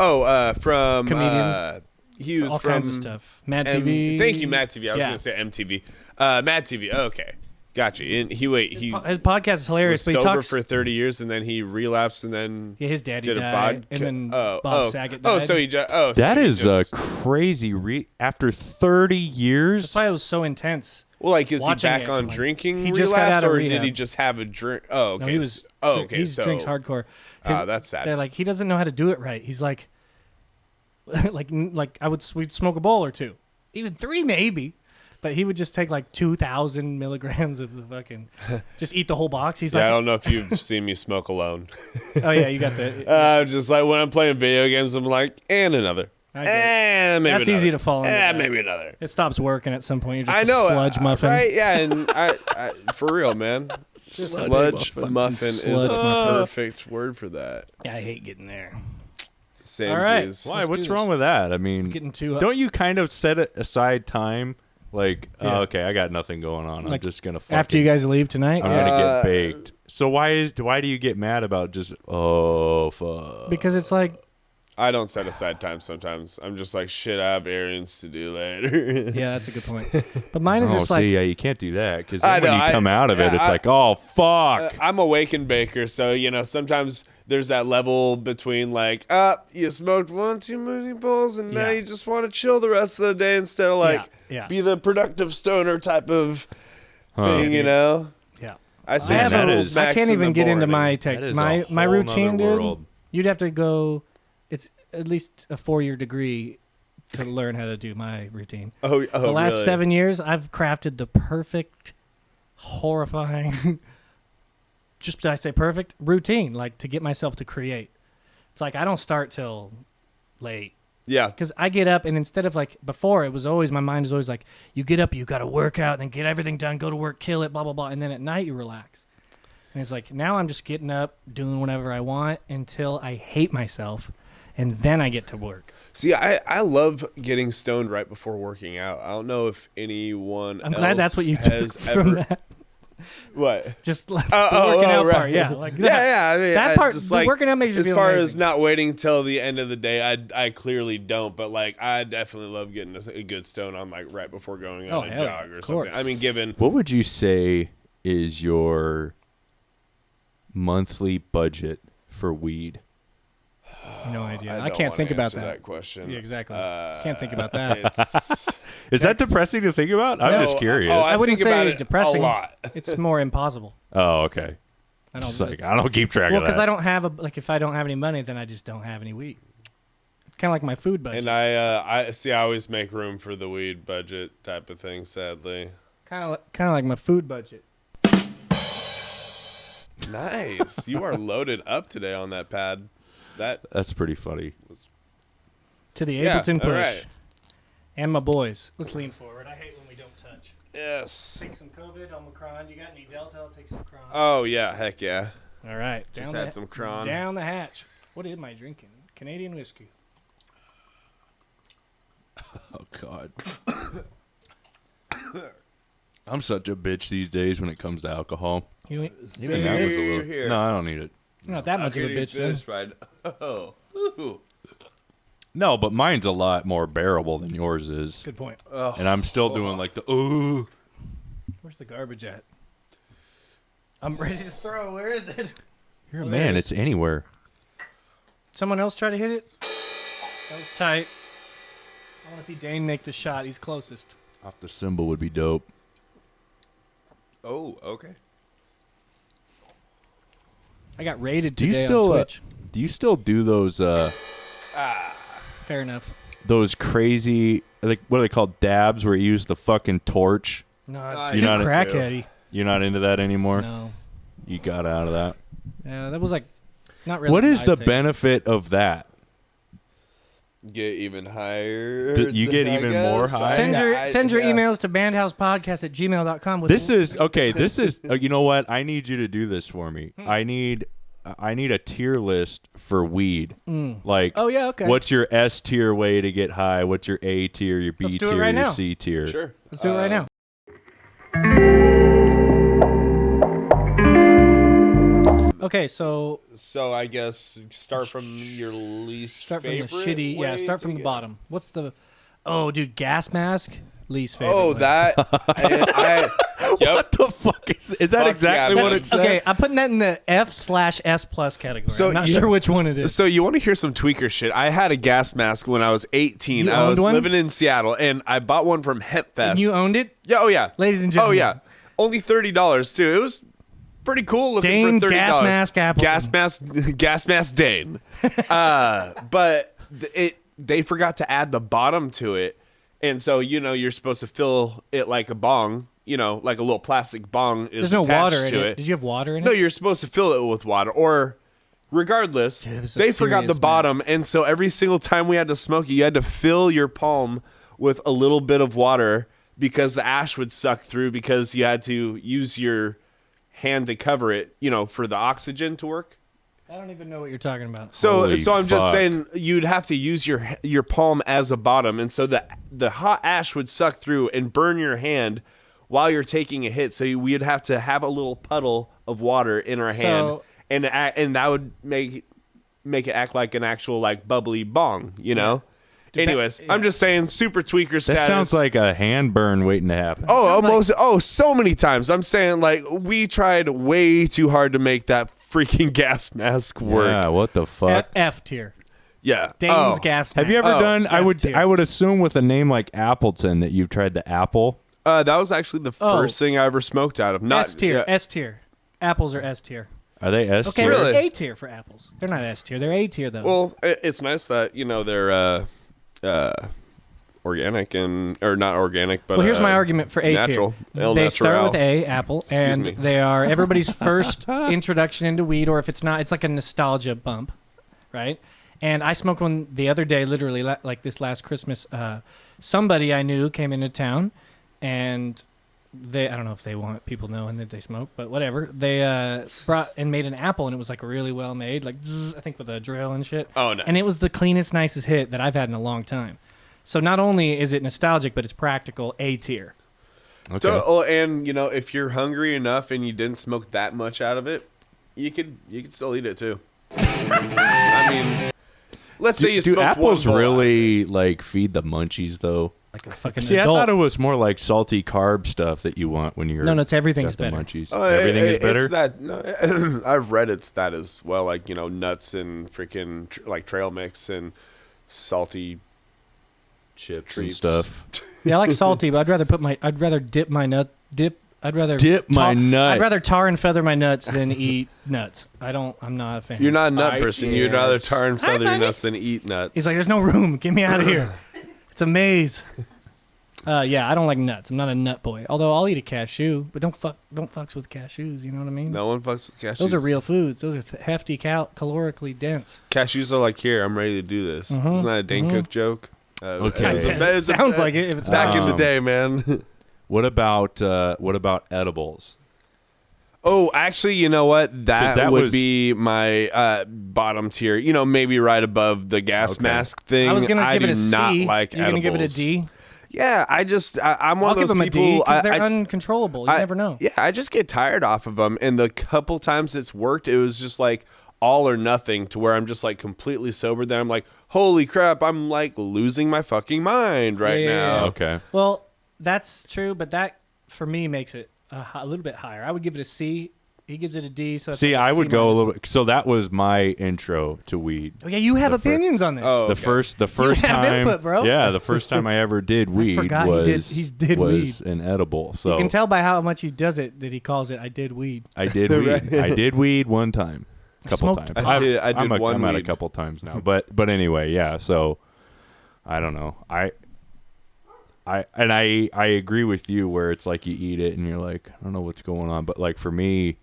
[SPEAKER 2] From
[SPEAKER 1] Comedian.
[SPEAKER 2] He was
[SPEAKER 1] all
[SPEAKER 2] from
[SPEAKER 1] kinds of stuff. Mad TV.
[SPEAKER 2] Thank you, Mad TV. I was
[SPEAKER 1] Yeah.
[SPEAKER 2] gonna say MTV. Mad TV. Okay, gotcha. And he
[SPEAKER 1] his podcast is hilarious.
[SPEAKER 2] was
[SPEAKER 1] But he
[SPEAKER 2] sober
[SPEAKER 1] talks
[SPEAKER 2] for 30 years, and then he relapsed, and then
[SPEAKER 1] his daddy
[SPEAKER 2] did a
[SPEAKER 1] died,
[SPEAKER 2] vodka.
[SPEAKER 1] and then Bob Saget died.
[SPEAKER 2] Oh, so he just. Oh, so
[SPEAKER 3] That
[SPEAKER 2] he
[SPEAKER 3] is
[SPEAKER 2] just,
[SPEAKER 3] crazy. After 30 years,
[SPEAKER 1] That's why it was so intense.
[SPEAKER 2] Well, like, is he
[SPEAKER 1] watching
[SPEAKER 2] back
[SPEAKER 1] it,
[SPEAKER 2] on
[SPEAKER 1] like,
[SPEAKER 2] drinking?
[SPEAKER 1] he just got
[SPEAKER 2] relapse,
[SPEAKER 1] out of
[SPEAKER 2] or
[SPEAKER 1] rehab.
[SPEAKER 2] did he just have a drink? Oh, okay.
[SPEAKER 1] No, he was.
[SPEAKER 2] okay.
[SPEAKER 1] He
[SPEAKER 2] So
[SPEAKER 1] drinks hardcore.
[SPEAKER 2] that's sad.
[SPEAKER 1] They're like, he doesn't know how to do it right. He's like, like we'd smoke a bowl or two, even 3 maybe, but he would just take like 2,000 milligrams of the fucking, just eat the whole box. He's
[SPEAKER 2] I
[SPEAKER 1] like,
[SPEAKER 2] don't know if you've seen me smoke alone.
[SPEAKER 1] oh yeah, you got the.
[SPEAKER 2] Just like when I'm playing video games, I'm like, and another.
[SPEAKER 1] I get it.
[SPEAKER 2] And maybe
[SPEAKER 1] That's
[SPEAKER 2] another.
[SPEAKER 1] easy to fall into. that.
[SPEAKER 2] Maybe another.
[SPEAKER 1] It stops working at some point. You're just
[SPEAKER 2] I know.
[SPEAKER 1] a sludge muffin.
[SPEAKER 2] Right? Yeah, and I for real, man. Sludge muffin is
[SPEAKER 1] Sludge
[SPEAKER 2] the
[SPEAKER 1] muffin.
[SPEAKER 2] perfect word for that.
[SPEAKER 1] Yeah, I hate getting there.
[SPEAKER 2] Samesies.
[SPEAKER 3] why?
[SPEAKER 1] Let's
[SPEAKER 3] What's
[SPEAKER 1] do
[SPEAKER 3] wrong
[SPEAKER 1] this.
[SPEAKER 3] with that? I mean,
[SPEAKER 1] Getting too.
[SPEAKER 3] don't you kind of set aside time? Like,
[SPEAKER 1] Yeah.
[SPEAKER 3] oh, okay, I got nothing going on.
[SPEAKER 1] Like,
[SPEAKER 3] I'm just gonna
[SPEAKER 1] after you guys leave tonight?
[SPEAKER 3] I'm
[SPEAKER 1] Yeah.
[SPEAKER 3] gonna get baked. So why do you get mad about just fuck?
[SPEAKER 1] Because it's like,
[SPEAKER 2] I don't set aside time sometimes. I'm just like, shit, I have errands to do later.
[SPEAKER 1] yeah, that's a good point. But mine is
[SPEAKER 3] Oh,
[SPEAKER 1] just
[SPEAKER 3] see,
[SPEAKER 1] like,
[SPEAKER 3] yeah, you can't do that because
[SPEAKER 2] I
[SPEAKER 3] when
[SPEAKER 2] know,
[SPEAKER 3] you come out of it, it's like, oh fuck.
[SPEAKER 2] I'm a wakened baker, so sometimes there's that level between like, you smoked one too many bowls, and now
[SPEAKER 1] Yeah.
[SPEAKER 2] you just want to chill the rest of the day instead of like
[SPEAKER 1] Yeah.
[SPEAKER 2] be the productive stoner type of thing,
[SPEAKER 1] Yeah.
[SPEAKER 2] I say
[SPEAKER 1] I have
[SPEAKER 3] that
[SPEAKER 2] Jules
[SPEAKER 3] is-
[SPEAKER 2] Max
[SPEAKER 1] I can't
[SPEAKER 2] in
[SPEAKER 1] even
[SPEAKER 2] the
[SPEAKER 1] get into
[SPEAKER 2] morning.
[SPEAKER 1] my tech.
[SPEAKER 3] That is
[SPEAKER 1] My
[SPEAKER 3] a whole
[SPEAKER 1] routine,
[SPEAKER 3] nother
[SPEAKER 1] dude.
[SPEAKER 3] world.
[SPEAKER 1] You'd have to go. It's at least a 4-year degree to learn how to do my routine.
[SPEAKER 2] Oh,
[SPEAKER 1] The last
[SPEAKER 2] really?
[SPEAKER 1] 7 years, I've crafted the perfect, horrifying. Just did I say perfect routine? Like to get myself to create. It's like I don't start till late.
[SPEAKER 2] Yeah.
[SPEAKER 1] Because I get up and instead of like before, it was always my mind is always like, you get up, you got to work out, then get everything done, go to work, kill it, blah blah blah, and then at night you relax. And it's like now I'm just getting up, doing whatever I want until I hate myself, and then I get to work.
[SPEAKER 2] See, I love getting stoned right before working out. I don't know if anyone.
[SPEAKER 1] I'm glad that's what you
[SPEAKER 2] has
[SPEAKER 1] took from
[SPEAKER 2] ever.
[SPEAKER 1] that.
[SPEAKER 2] What?
[SPEAKER 1] Just like the working out part, yeah, like that.
[SPEAKER 2] Yeah. I mean,
[SPEAKER 1] That part,
[SPEAKER 2] just
[SPEAKER 1] the
[SPEAKER 2] like,
[SPEAKER 1] working out makes you
[SPEAKER 2] as
[SPEAKER 1] feel
[SPEAKER 2] far
[SPEAKER 1] amazing.
[SPEAKER 2] as not waiting till the end of the day, I clearly don't. But like, I definitely love getting a good stone on like right before going on a
[SPEAKER 1] hell yeah,
[SPEAKER 2] jog or
[SPEAKER 1] of
[SPEAKER 2] something.
[SPEAKER 1] course.
[SPEAKER 2] I mean, given
[SPEAKER 3] What would you say is your monthly budget for weed?
[SPEAKER 1] No idea. I
[SPEAKER 2] don't
[SPEAKER 1] can't
[SPEAKER 2] wanna
[SPEAKER 1] think about
[SPEAKER 2] answer
[SPEAKER 1] that.
[SPEAKER 2] question.
[SPEAKER 1] Yeah, exactly. Can't think about that.
[SPEAKER 2] It's,
[SPEAKER 3] Is that depressing to think about? I'm just curious.
[SPEAKER 1] I wouldn't
[SPEAKER 2] think about
[SPEAKER 1] say
[SPEAKER 2] it
[SPEAKER 1] depressing.
[SPEAKER 2] a lot.
[SPEAKER 1] It's more impossible.
[SPEAKER 3] Oh, okay.
[SPEAKER 1] I don't.
[SPEAKER 3] It's like I don't keep track
[SPEAKER 1] Well,
[SPEAKER 3] of that.
[SPEAKER 1] because I don't have if I don't have any money, then I just don't have any weed. Kind of like my food budget.
[SPEAKER 2] And I always make room for the weed budget type of thing. Sadly,
[SPEAKER 1] Kind of like my food budget.
[SPEAKER 2] Nice. You are loaded up today on that pad.
[SPEAKER 3] That's pretty funny.
[SPEAKER 1] To the Appleton push.
[SPEAKER 2] All right.
[SPEAKER 1] And my boys. Let's lean forward. I hate when we don't touch.
[SPEAKER 2] Yes.
[SPEAKER 1] Take some COVID, Omicron. You got any Delta? I'll take some Cron.
[SPEAKER 2] Oh, yeah. Heck yeah.
[SPEAKER 1] All right.
[SPEAKER 2] Just had some Cron.
[SPEAKER 1] Down the hatch. What am I drinking? Canadian whiskey.
[SPEAKER 3] Oh, God. I'm such a bitch these days when it comes to alcohol.
[SPEAKER 1] You
[SPEAKER 3] Even that was a little...
[SPEAKER 2] Here.
[SPEAKER 3] No, I don't need it.
[SPEAKER 1] You're not that much of a bitch, then.
[SPEAKER 2] Satisfied. Oh. Ooh.
[SPEAKER 3] No, but mine's a lot more bearable than yours is.
[SPEAKER 1] Good point.
[SPEAKER 2] Oh.
[SPEAKER 3] And I'm still doing like the, ooh.
[SPEAKER 1] Where's the garbage at? I'm ready to throw. Where is it?
[SPEAKER 3] You're a man. It's anywhere.
[SPEAKER 1] Someone else try to hit it? That was tight. I want to see Dane make the shot. He's closest.
[SPEAKER 3] Off the cymbal would be dope.
[SPEAKER 2] Oh, okay.
[SPEAKER 1] I got raided
[SPEAKER 3] Do you
[SPEAKER 1] today
[SPEAKER 3] still
[SPEAKER 1] on Twitch.
[SPEAKER 3] do you still do those
[SPEAKER 1] Fair enough.
[SPEAKER 3] those crazy, like, what are they called, dabs, where you use the fucking torch?
[SPEAKER 1] No,
[SPEAKER 2] You're
[SPEAKER 1] it's too
[SPEAKER 3] not-
[SPEAKER 1] crackheady.
[SPEAKER 3] You're not into that anymore?
[SPEAKER 1] No.
[SPEAKER 3] You got out of that.
[SPEAKER 1] Yeah, that was like not really.
[SPEAKER 3] What is
[SPEAKER 1] my
[SPEAKER 3] the
[SPEAKER 1] thing.
[SPEAKER 3] benefit of that?
[SPEAKER 2] Get even higher.
[SPEAKER 3] You get even more high?
[SPEAKER 1] Send your emails to BandHousePodcast@gmail.com.
[SPEAKER 3] This is you know what? I need you to do this for me. I need a tier list for weed. Like,
[SPEAKER 1] Oh, yeah, okay.
[SPEAKER 3] What's your S tier way to get high? What's your A tier, your B
[SPEAKER 1] Let's do it
[SPEAKER 3] tier,
[SPEAKER 1] right
[SPEAKER 3] your
[SPEAKER 1] now.
[SPEAKER 3] C tier?
[SPEAKER 2] Sure.
[SPEAKER 1] Let's do it right now. Okay, so
[SPEAKER 2] So I guess start from your least
[SPEAKER 1] start from the
[SPEAKER 2] favorite
[SPEAKER 1] shitty. Yeah,
[SPEAKER 2] way
[SPEAKER 1] start
[SPEAKER 2] to
[SPEAKER 1] from the
[SPEAKER 2] get-
[SPEAKER 1] bottom. What's the? Oh, dude, gas mask. Least favorite.
[SPEAKER 2] Oh,
[SPEAKER 1] one.
[SPEAKER 2] that. Yep.
[SPEAKER 3] What the fuck is that?
[SPEAKER 2] Fuck
[SPEAKER 3] Exactly
[SPEAKER 2] yeah,
[SPEAKER 3] what
[SPEAKER 2] that's-
[SPEAKER 3] it said?
[SPEAKER 1] Okay, I'm putting that in the F/S plus category.
[SPEAKER 2] So
[SPEAKER 1] I'm not
[SPEAKER 2] you-
[SPEAKER 1] sure which one it is.
[SPEAKER 2] So you want to hear some tweaker shit? I had a gas mask when I was 18.
[SPEAKER 1] You
[SPEAKER 2] I was
[SPEAKER 1] owned one?
[SPEAKER 2] living in Seattle, and I bought one from Hemp Fest.
[SPEAKER 1] And you owned it,
[SPEAKER 2] Yeah. Oh yeah.
[SPEAKER 1] ladies and gentlemen.
[SPEAKER 2] Oh yeah. Only $30 too. It was pretty cool looking
[SPEAKER 1] Dane
[SPEAKER 2] for $30.
[SPEAKER 1] gas mask Appleton.
[SPEAKER 2] Gas mask Dane. But they forgot to add the bottom to it, and so you're supposed to fill it like a bong. Like a little plastic bong is
[SPEAKER 1] There's no
[SPEAKER 2] attached
[SPEAKER 1] water in
[SPEAKER 2] to
[SPEAKER 1] it. Did you have water in it?
[SPEAKER 2] No, you're supposed to fill it with water, or regardless,
[SPEAKER 1] Dude, this is
[SPEAKER 2] they
[SPEAKER 1] a
[SPEAKER 2] forgot the
[SPEAKER 1] serious
[SPEAKER 2] bottom, and so every single time we had to smoke it, you had to fill your palm with a little bit of water because the ash would suck through because you had to use your hand to cover it, for the oxygen to work.
[SPEAKER 1] I don't even know what you're talking about.
[SPEAKER 2] So
[SPEAKER 3] Holy
[SPEAKER 2] I'm just
[SPEAKER 3] fuck.
[SPEAKER 2] saying you'd have to use your palm as a bottom, and so the hot ash would suck through and burn your hand while you're taking a hit. So we'd have to have a little puddle of water in our hand, and that would make it act like an actual like bubbly bong, Anyways,
[SPEAKER 1] yeah.
[SPEAKER 2] I'm just saying, super tweaker status.
[SPEAKER 3] That sounds like a hand burn waiting to happen.
[SPEAKER 2] so many times. I'm saying, like, we tried way too hard to make that freaking gas mask work.
[SPEAKER 3] Yeah, what the fuck?
[SPEAKER 1] F tier.
[SPEAKER 2] Yeah.
[SPEAKER 1] Dane's gas mask.
[SPEAKER 3] Have you ever done? I
[SPEAKER 1] F-tier.
[SPEAKER 3] would assume with a name like Appleton that you've tried the apple.
[SPEAKER 2] That was actually the first thing I ever smoked out of. Not
[SPEAKER 1] S tier.
[SPEAKER 2] yeah.
[SPEAKER 1] S tier. Apples are S tier.
[SPEAKER 3] Are they S
[SPEAKER 1] Okay,
[SPEAKER 3] tier?
[SPEAKER 2] Really?
[SPEAKER 1] they're A tier for apples. They're not S tier. They're A tier though.
[SPEAKER 2] Well, it's nice that they're organic or not organic, but
[SPEAKER 1] well, here's my argument for A
[SPEAKER 2] natural.
[SPEAKER 1] tier.
[SPEAKER 2] El
[SPEAKER 1] They
[SPEAKER 2] natural.
[SPEAKER 1] start with A, apple, and
[SPEAKER 2] me.
[SPEAKER 1] they are everybody's first introduction into weed, or if it's not, it's like a nostalgia bump, right? And I smoked one the other day, literally like this last Christmas. Somebody I knew came into town, and I don't know if they want people knowing that they smoke, but whatever. They brought and made an apple, and it was like really well made, like zzz, I think with a drill and shit.
[SPEAKER 2] Oh, nice.
[SPEAKER 1] And it was the cleanest, nicest hit that I've had in a long time. So not only is it nostalgic, but it's practical, A tier.
[SPEAKER 3] Okay.
[SPEAKER 2] And if you're hungry enough and you didn't smoke that much out of it, you could still eat it too. I mean, let's say you
[SPEAKER 3] do
[SPEAKER 2] smoke
[SPEAKER 3] apples
[SPEAKER 2] one bowl.
[SPEAKER 3] really like feed the munchies though?
[SPEAKER 1] Like a fucking
[SPEAKER 3] See,
[SPEAKER 1] adult.
[SPEAKER 3] I thought it was more like salty carb stuff that you want when you're.
[SPEAKER 1] No, it's everything's
[SPEAKER 3] got the
[SPEAKER 1] better.
[SPEAKER 3] Munchies.
[SPEAKER 2] Oh,
[SPEAKER 3] Everything is
[SPEAKER 2] it's
[SPEAKER 3] better.
[SPEAKER 2] that. No, I've read it's that as well, like nuts and freaking like trail mix and salty
[SPEAKER 3] Chips
[SPEAKER 2] treats.
[SPEAKER 3] and stuff.
[SPEAKER 1] Yeah, I like salty, but I'd rather dip my nut. I'd rather
[SPEAKER 3] my nut.
[SPEAKER 1] I'd rather tar and feather my nuts than eat nuts. I'm not a fan.
[SPEAKER 2] You're not a nut
[SPEAKER 3] I
[SPEAKER 2] person.
[SPEAKER 3] can't.
[SPEAKER 2] You'd rather tar and feather your nuts than eat nuts.
[SPEAKER 1] He's like, there's no room. Get me out of here. It's a maze. Yeah, I don't like nuts. I'm not a nut boy. Although I'll eat a cashew, but don't fucks with cashews. You know what I mean?
[SPEAKER 2] No one fucks with cashews.
[SPEAKER 1] Those are real foods. Those are hefty, calorically dense.
[SPEAKER 2] Cashews are like, here, I'm ready to do this.
[SPEAKER 1] Mhm,
[SPEAKER 2] Isn't that a Dane Cook joke?
[SPEAKER 3] Okay.
[SPEAKER 1] Sounds like it. If it's
[SPEAKER 2] back in the
[SPEAKER 3] Um,
[SPEAKER 2] day, man.
[SPEAKER 3] What about edibles?
[SPEAKER 2] Oh, actually, you know what? That would
[SPEAKER 3] was-
[SPEAKER 2] be my bottom tier. You know, maybe right above the gas
[SPEAKER 3] Okay.
[SPEAKER 2] mask thing.
[SPEAKER 1] I was gonna give it a
[SPEAKER 2] do
[SPEAKER 1] C.
[SPEAKER 2] not like
[SPEAKER 1] You're gonna give it a
[SPEAKER 2] edibles.
[SPEAKER 1] D.
[SPEAKER 2] Yeah, I'm one
[SPEAKER 1] I'll
[SPEAKER 2] of those
[SPEAKER 1] give them a
[SPEAKER 2] people.
[SPEAKER 1] D because they're
[SPEAKER 2] I-
[SPEAKER 1] uncontrollable. You never know.
[SPEAKER 2] Yeah, I just get tired off of them, and the couple times it's worked, it was just like all or nothing, to where I'm just like completely sober. Then I'm like, holy crap, I'm like losing my fucking mind right
[SPEAKER 1] Yeah, yeah,
[SPEAKER 2] now.
[SPEAKER 1] yeah.
[SPEAKER 3] Okay.
[SPEAKER 1] Well, that's true, but that for me makes it a little bit higher. I would give it a C. He gives it a D. So that's
[SPEAKER 3] See,
[SPEAKER 1] like a
[SPEAKER 3] I would
[SPEAKER 1] C
[SPEAKER 3] go a
[SPEAKER 1] minus.
[SPEAKER 3] little bit. So that was my intro to weed.
[SPEAKER 1] Oh yeah, you have
[SPEAKER 3] the fir-
[SPEAKER 1] opinions on this.
[SPEAKER 2] Oh,
[SPEAKER 3] The
[SPEAKER 2] okay.
[SPEAKER 3] first
[SPEAKER 1] have
[SPEAKER 3] time,
[SPEAKER 1] input, bro.
[SPEAKER 3] Yeah, the first time I ever did weed
[SPEAKER 1] forgot he did
[SPEAKER 3] was an edible. So
[SPEAKER 1] You can tell by how much he does it that he calls it "I did weed."
[SPEAKER 3] I did weed.
[SPEAKER 2] Right.
[SPEAKER 3] I did weed one time, a couple
[SPEAKER 1] Smoked
[SPEAKER 3] times.
[SPEAKER 1] pot.
[SPEAKER 2] I did one
[SPEAKER 3] I'm at a
[SPEAKER 2] weed.
[SPEAKER 3] couple times now, but anyway, yeah. So I don't know. I agree with you where it's like you eat it and you're like, I don't know what's going on, but like for me,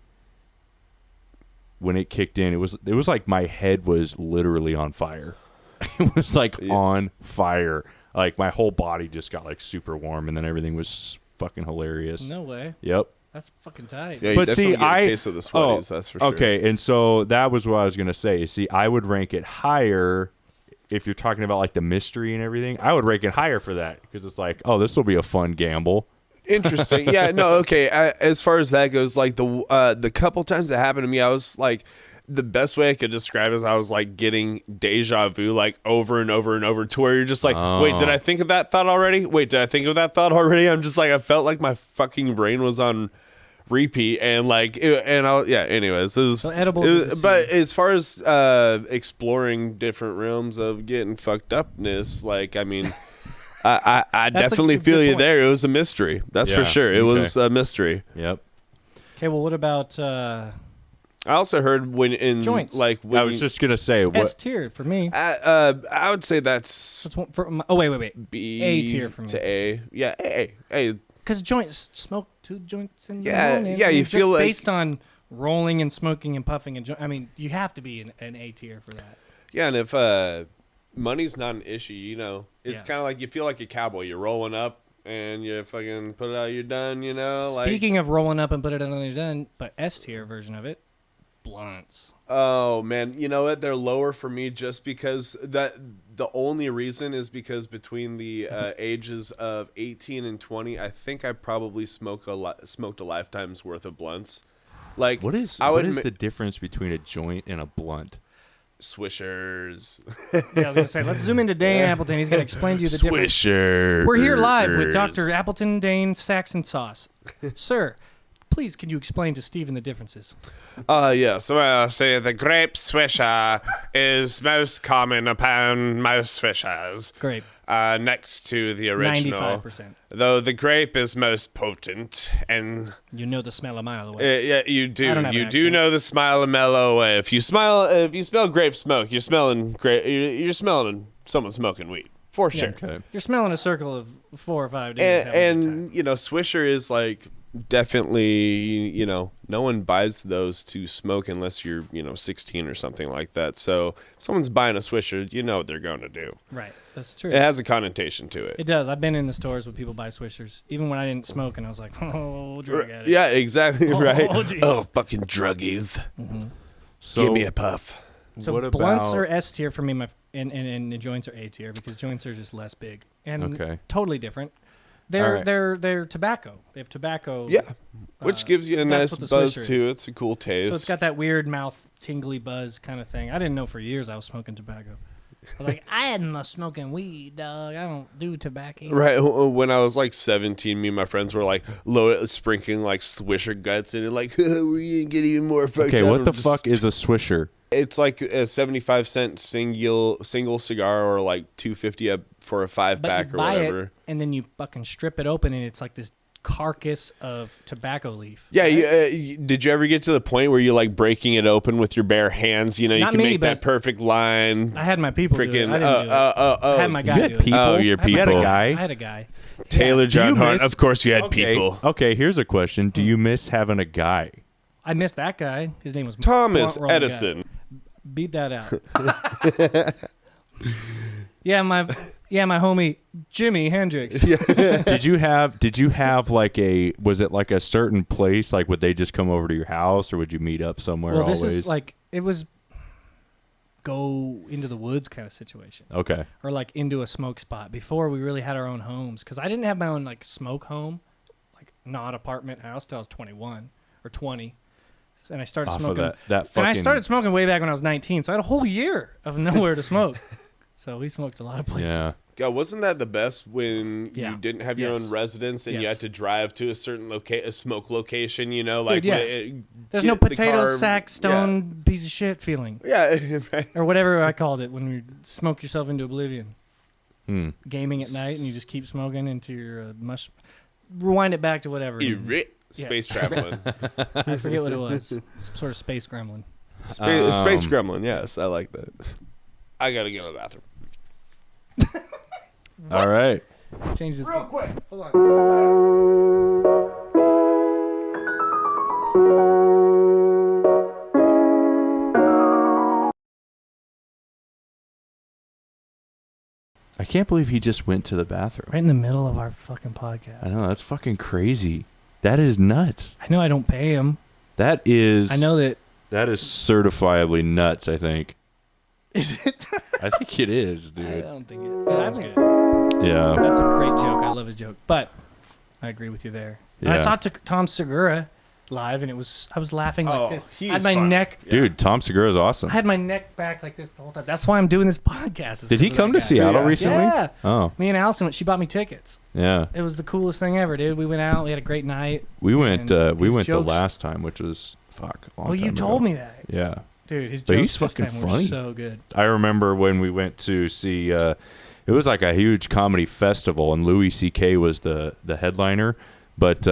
[SPEAKER 3] when it kicked in, it was like my head was literally on fire. It was like on fire. Like my whole body just got like super warm, and then everything was fucking hilarious.
[SPEAKER 1] No way.
[SPEAKER 3] Yep.
[SPEAKER 1] That's fucking tight.
[SPEAKER 2] Yeah, you
[SPEAKER 3] But
[SPEAKER 2] definitely
[SPEAKER 3] see,
[SPEAKER 2] get a case of the sweaties, that's for sure.
[SPEAKER 3] Okay, and so that was what I was gonna say. See, I would rank it higher if you're talking about like the mystery and everything. I would rank it higher for that because it's like, oh, this will be a fun gamble.
[SPEAKER 2] Interesting. Yeah, no, okay. As far as that goes, like the couple times that happened to me, I was like, the best way I could describe it is I was like getting deja vu like over and over and over, to where you're just like, wait, did I think of that thought already? Wait, did I think of that thought already? I'm just like, I felt like my fucking brain was on repeat, and like anyways,
[SPEAKER 1] So edibles is a C.
[SPEAKER 2] but as far as exploring different realms of getting fucked upness, like, I mean, I definitely
[SPEAKER 1] good
[SPEAKER 2] feel you
[SPEAKER 1] point.
[SPEAKER 2] there. It was a mystery, that's for
[SPEAKER 3] Yeah,
[SPEAKER 2] sure. It
[SPEAKER 3] okay.
[SPEAKER 2] was a mystery.
[SPEAKER 3] Yep.
[SPEAKER 1] Okay, well, what about
[SPEAKER 2] I also heard when in
[SPEAKER 1] Joints.
[SPEAKER 2] like when
[SPEAKER 3] I was just gonna say
[SPEAKER 1] S
[SPEAKER 3] what.
[SPEAKER 1] tier for me?
[SPEAKER 2] I would say that's
[SPEAKER 1] That's one for oh wait.
[SPEAKER 2] B
[SPEAKER 1] A tier for me.
[SPEAKER 2] to A. Yeah, A.
[SPEAKER 1] Because joints, smoke 2 joints in the
[SPEAKER 2] Yeah,
[SPEAKER 1] morning.
[SPEAKER 2] yeah,
[SPEAKER 1] I mean,
[SPEAKER 2] you
[SPEAKER 1] just
[SPEAKER 2] feel like-
[SPEAKER 1] based on rolling and smoking and puffing and I mean, you have to be an A tier for that.
[SPEAKER 2] Yeah, and if money's not an issue, you know, it's
[SPEAKER 1] Yeah.
[SPEAKER 2] kind of like you feel like a cowboy. You're rolling up and you fucking put it out, you're done, you know? Like,
[SPEAKER 1] Speaking of rolling up and put it on the done, but S tier version of it, blunts.
[SPEAKER 2] oh, man, you know what? They're lower for me just because the only reason is because between the ages of 18 and 20, I think I probably smoked a lifetime's worth of blunts. Like,
[SPEAKER 3] What is the difference between a joint and a blunt?
[SPEAKER 2] Swishers.
[SPEAKER 1] Yeah, I was gonna say, let's zoom into Dane Appleton. He's gonna explain to you the difference.
[SPEAKER 2] Swishers.
[SPEAKER 1] We're here live with Dr. Appleton Dane Stacks and Sauce. Sir, please, could you explain to Steven the differences?
[SPEAKER 2] Yeah, so I'll say the grape swisher is most common upon most swishers.
[SPEAKER 1] Grape.
[SPEAKER 2] Next to the original.
[SPEAKER 1] 95%.
[SPEAKER 2] Though the grape is most potent, and
[SPEAKER 1] You know the smell a mile away.
[SPEAKER 2] yeah, you do.
[SPEAKER 1] I don't have
[SPEAKER 2] You
[SPEAKER 1] an
[SPEAKER 2] do
[SPEAKER 1] accent.
[SPEAKER 2] know the smile a mellow way. If you smell grape smoke, you're smelling grape. You're smelling someone smoking weed for sure.
[SPEAKER 3] Okay.
[SPEAKER 1] You're smelling a circle of 4 or 5 days.
[SPEAKER 2] And you know, Swisher is like definitely, you know, no one buys those to smoke unless you're, you know, 16 or something like that. So if someone's buying a Swisher, you know what they're going to do.
[SPEAKER 1] right, that's true.
[SPEAKER 2] It has a connotation to it.
[SPEAKER 1] It does. I've been in the stores where people buy Swishers, even when I didn't smoke, and I was like, oh, drug addict.
[SPEAKER 2] Yeah, exactly right.
[SPEAKER 1] jeez.
[SPEAKER 2] Oh, fucking druggies.
[SPEAKER 3] So
[SPEAKER 2] Give me a puff.
[SPEAKER 1] So
[SPEAKER 3] what
[SPEAKER 1] blunts
[SPEAKER 3] about-
[SPEAKER 1] are S tier for me, and the joints are A tier because joints are just less big and
[SPEAKER 3] Okay.
[SPEAKER 1] totally different.
[SPEAKER 3] All right.
[SPEAKER 1] They're tobacco. They have tobacco.
[SPEAKER 2] Yeah, which gives you a
[SPEAKER 1] that's
[SPEAKER 2] nice
[SPEAKER 1] what the
[SPEAKER 2] buzz
[SPEAKER 1] Swisher
[SPEAKER 2] too.
[SPEAKER 1] is.
[SPEAKER 2] It's a cool taste.
[SPEAKER 1] So it's got that weird mouth tingly buzz kind of thing. I didn't know for years I was smoking tobacco. I was like, I am smoking weed, dog. I don't do tobacco.
[SPEAKER 2] Right, when I was like 17, me and my friends were like sprinkling like Swisher guts in it, like we're gonna get even more fucked
[SPEAKER 3] Okay,
[SPEAKER 2] up.
[SPEAKER 3] what the
[SPEAKER 2] I'm just-
[SPEAKER 3] fuck is a swisher?
[SPEAKER 2] It's like a 75-cent single cigar, or like $2.50 for a 5-pack
[SPEAKER 1] But you
[SPEAKER 2] or
[SPEAKER 1] buy
[SPEAKER 2] whatever.
[SPEAKER 1] it, and then you fucking strip it open, and it's like this carcass of tobacco leaf.
[SPEAKER 2] Yeah, did you ever get to the point where you're like breaking it open with your bare hands? You know, you
[SPEAKER 1] Not
[SPEAKER 2] can
[SPEAKER 1] me,
[SPEAKER 2] make that
[SPEAKER 1] but
[SPEAKER 2] perfect line.
[SPEAKER 1] I had my people do it.
[SPEAKER 2] Freaking,
[SPEAKER 1] I didn't do it. I had my guy
[SPEAKER 3] You had
[SPEAKER 1] do it.
[SPEAKER 3] people?
[SPEAKER 2] Oh, your
[SPEAKER 3] You had a
[SPEAKER 2] people.
[SPEAKER 3] guy?
[SPEAKER 1] I had a guy.
[SPEAKER 2] Taylor John
[SPEAKER 3] you
[SPEAKER 2] Hart.
[SPEAKER 3] miss-
[SPEAKER 2] Of course, you had people.
[SPEAKER 3] Okay, here's a question. Do you miss having a guy?
[SPEAKER 1] I missed that guy. His name was
[SPEAKER 2] Thomas
[SPEAKER 1] Blunt Rolling
[SPEAKER 2] Edison.
[SPEAKER 1] Guy. Beat that out. Yeah, my homie Jimi Hendrix.
[SPEAKER 3] Did you have like was it like a certain place? Like, would they just come over to your house, or would you meet up somewhere
[SPEAKER 1] Well,
[SPEAKER 3] always?
[SPEAKER 1] this is like it was go into the woods kind of situation,
[SPEAKER 3] Okay.
[SPEAKER 1] or like into a smoke spot before we really had our own homes. Because I didn't have my own like smoke home, like not apartment house till I was 21 or 20, and I started
[SPEAKER 3] Off
[SPEAKER 1] smoking.
[SPEAKER 3] of that
[SPEAKER 1] And I
[SPEAKER 3] fucking-
[SPEAKER 1] started smoking way back when I was 19, so I had a whole year of nowhere to smoke. So we smoked a lot of places.
[SPEAKER 3] Yeah.
[SPEAKER 2] God, wasn't that the best when
[SPEAKER 1] Yeah.
[SPEAKER 2] you didn't have your
[SPEAKER 1] Yes.
[SPEAKER 2] own residence and you
[SPEAKER 1] Yes.
[SPEAKER 2] had to drive to a certain a smoke location? You know, like
[SPEAKER 1] yeah. There's no
[SPEAKER 2] get the
[SPEAKER 1] potato
[SPEAKER 2] car-
[SPEAKER 1] sack stone piece of shit feeling,
[SPEAKER 2] Yeah, right.
[SPEAKER 1] or whatever I called it when you smoke yourself into oblivion.
[SPEAKER 3] Hmm.
[SPEAKER 1] Gaming at night and you just keep smoking into your rewind it back to whatever.
[SPEAKER 2] Space traveling.
[SPEAKER 1] I forget what it was. Some sort of space gremlin.
[SPEAKER 2] Space gremlin. Yes, I like that. I gotta go to the bathroom.
[SPEAKER 3] All right.
[SPEAKER 1] Change this real quick. Hold on.
[SPEAKER 3] I can't believe he just went to the bathroom.
[SPEAKER 1] Right in the middle of our fucking podcast.
[SPEAKER 3] I know, that's fucking crazy. That is nuts.
[SPEAKER 1] I know I don't pay him.
[SPEAKER 3] That is.
[SPEAKER 1] I know that.
[SPEAKER 3] That is certifiably nuts. I think.
[SPEAKER 1] Is it?
[SPEAKER 3] I think it is,
[SPEAKER 1] I
[SPEAKER 3] dude.
[SPEAKER 1] don't think it. That's good.
[SPEAKER 3] Yeah.
[SPEAKER 1] That's a great joke. I love his joke. But I agree with you there. And I
[SPEAKER 3] Yeah.
[SPEAKER 1] saw Tom Segura live, and I was laughing like this. I had
[SPEAKER 2] he's
[SPEAKER 1] my
[SPEAKER 2] fun.
[SPEAKER 1] neck.
[SPEAKER 3] Dude, Tom Segura is awesome.
[SPEAKER 1] I had my neck back like this the whole time. That's why I'm doing this podcast. is
[SPEAKER 3] Did he
[SPEAKER 1] because of
[SPEAKER 3] come
[SPEAKER 1] that
[SPEAKER 3] to
[SPEAKER 1] guy.
[SPEAKER 3] Seattle
[SPEAKER 2] Yeah.
[SPEAKER 3] recently?
[SPEAKER 1] Yeah.
[SPEAKER 3] Oh,
[SPEAKER 1] Me and Allison went. She bought me tickets.
[SPEAKER 3] yeah.
[SPEAKER 1] It was the coolest thing ever, dude. We went out. We had a great night.
[SPEAKER 3] We went.
[SPEAKER 1] And
[SPEAKER 3] We
[SPEAKER 1] his
[SPEAKER 3] went
[SPEAKER 1] jokes-
[SPEAKER 3] the last time, which was a long
[SPEAKER 1] Oh, you
[SPEAKER 3] time
[SPEAKER 1] told
[SPEAKER 3] ago.
[SPEAKER 1] me that,
[SPEAKER 3] Yeah.
[SPEAKER 1] dude. His
[SPEAKER 3] But
[SPEAKER 1] jokes
[SPEAKER 3] he's
[SPEAKER 1] this
[SPEAKER 3] fucking
[SPEAKER 1] time
[SPEAKER 3] funny.
[SPEAKER 1] were so good.
[SPEAKER 3] I remember when we went to see. It was like a huge comedy festival, and Louis C.K. was the headliner, but.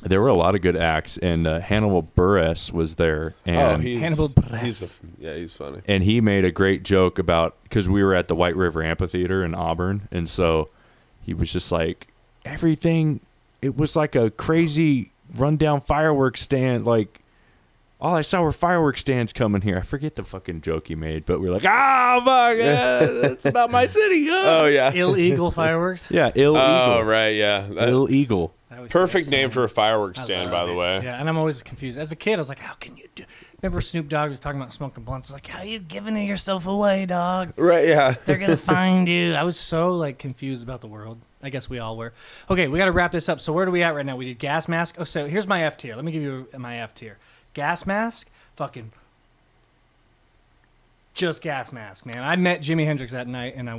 [SPEAKER 3] There were a lot of good acts, and Hannibal Buress was there, and
[SPEAKER 1] Hannibal Buress.
[SPEAKER 2] He's funny.
[SPEAKER 3] and he made a great joke about, because we were at the White River Amphitheater in Auburn, and so he was just like, everything, it was like a crazy rundown fireworks stand, like all I saw were fireworks stands coming here. I forget the fucking joke he made, but we were like, fuck, that's about my city.
[SPEAKER 2] Oh yeah.
[SPEAKER 1] Illegal fireworks.
[SPEAKER 3] Yeah, Ill
[SPEAKER 2] Oh
[SPEAKER 3] Eagle.
[SPEAKER 2] right, yeah.
[SPEAKER 3] Ill Eagle.
[SPEAKER 1] I always say
[SPEAKER 2] Perfect
[SPEAKER 1] that
[SPEAKER 2] name
[SPEAKER 1] song.
[SPEAKER 2] for a fireworks
[SPEAKER 1] I
[SPEAKER 2] stand,
[SPEAKER 1] love
[SPEAKER 2] by the
[SPEAKER 1] it.
[SPEAKER 2] way.
[SPEAKER 1] Yeah, and I'm always confused. As a kid, I was like, how can you do... Remember Snoop Dogg was talking about smoking blunts. I was like, how you giving yourself away, dog?
[SPEAKER 2] Right, yeah.
[SPEAKER 1] They're going to find you. I was so, like, confused about the world. I guess we all were. Okay, we got to wrap this up. So where are we at right now? We did gas mask. Oh, so here's my F tier. Let me give you my F tier. Gas mask, fucking... Just gas mask, man. I met Jimi Hendrix that night, and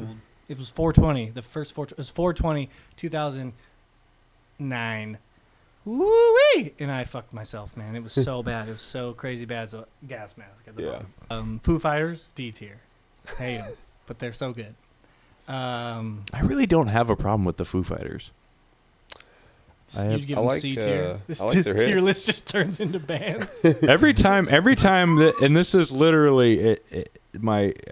[SPEAKER 1] it was 420. The first 420. It was 420, 2009. Woo-wee! And I fucked myself, man. It was so bad. It was so crazy bad. So gas mask at the
[SPEAKER 2] Yeah.
[SPEAKER 1] bottom. Foo Fighters, D tier. Hate them, but they're so good.
[SPEAKER 3] I really don't have a problem with the Foo Fighters.
[SPEAKER 1] You give
[SPEAKER 2] I
[SPEAKER 1] them
[SPEAKER 2] like,
[SPEAKER 1] C tier. This
[SPEAKER 2] I like their
[SPEAKER 1] tier
[SPEAKER 2] hits.
[SPEAKER 1] list just turns into bands.
[SPEAKER 3] every time and this is literally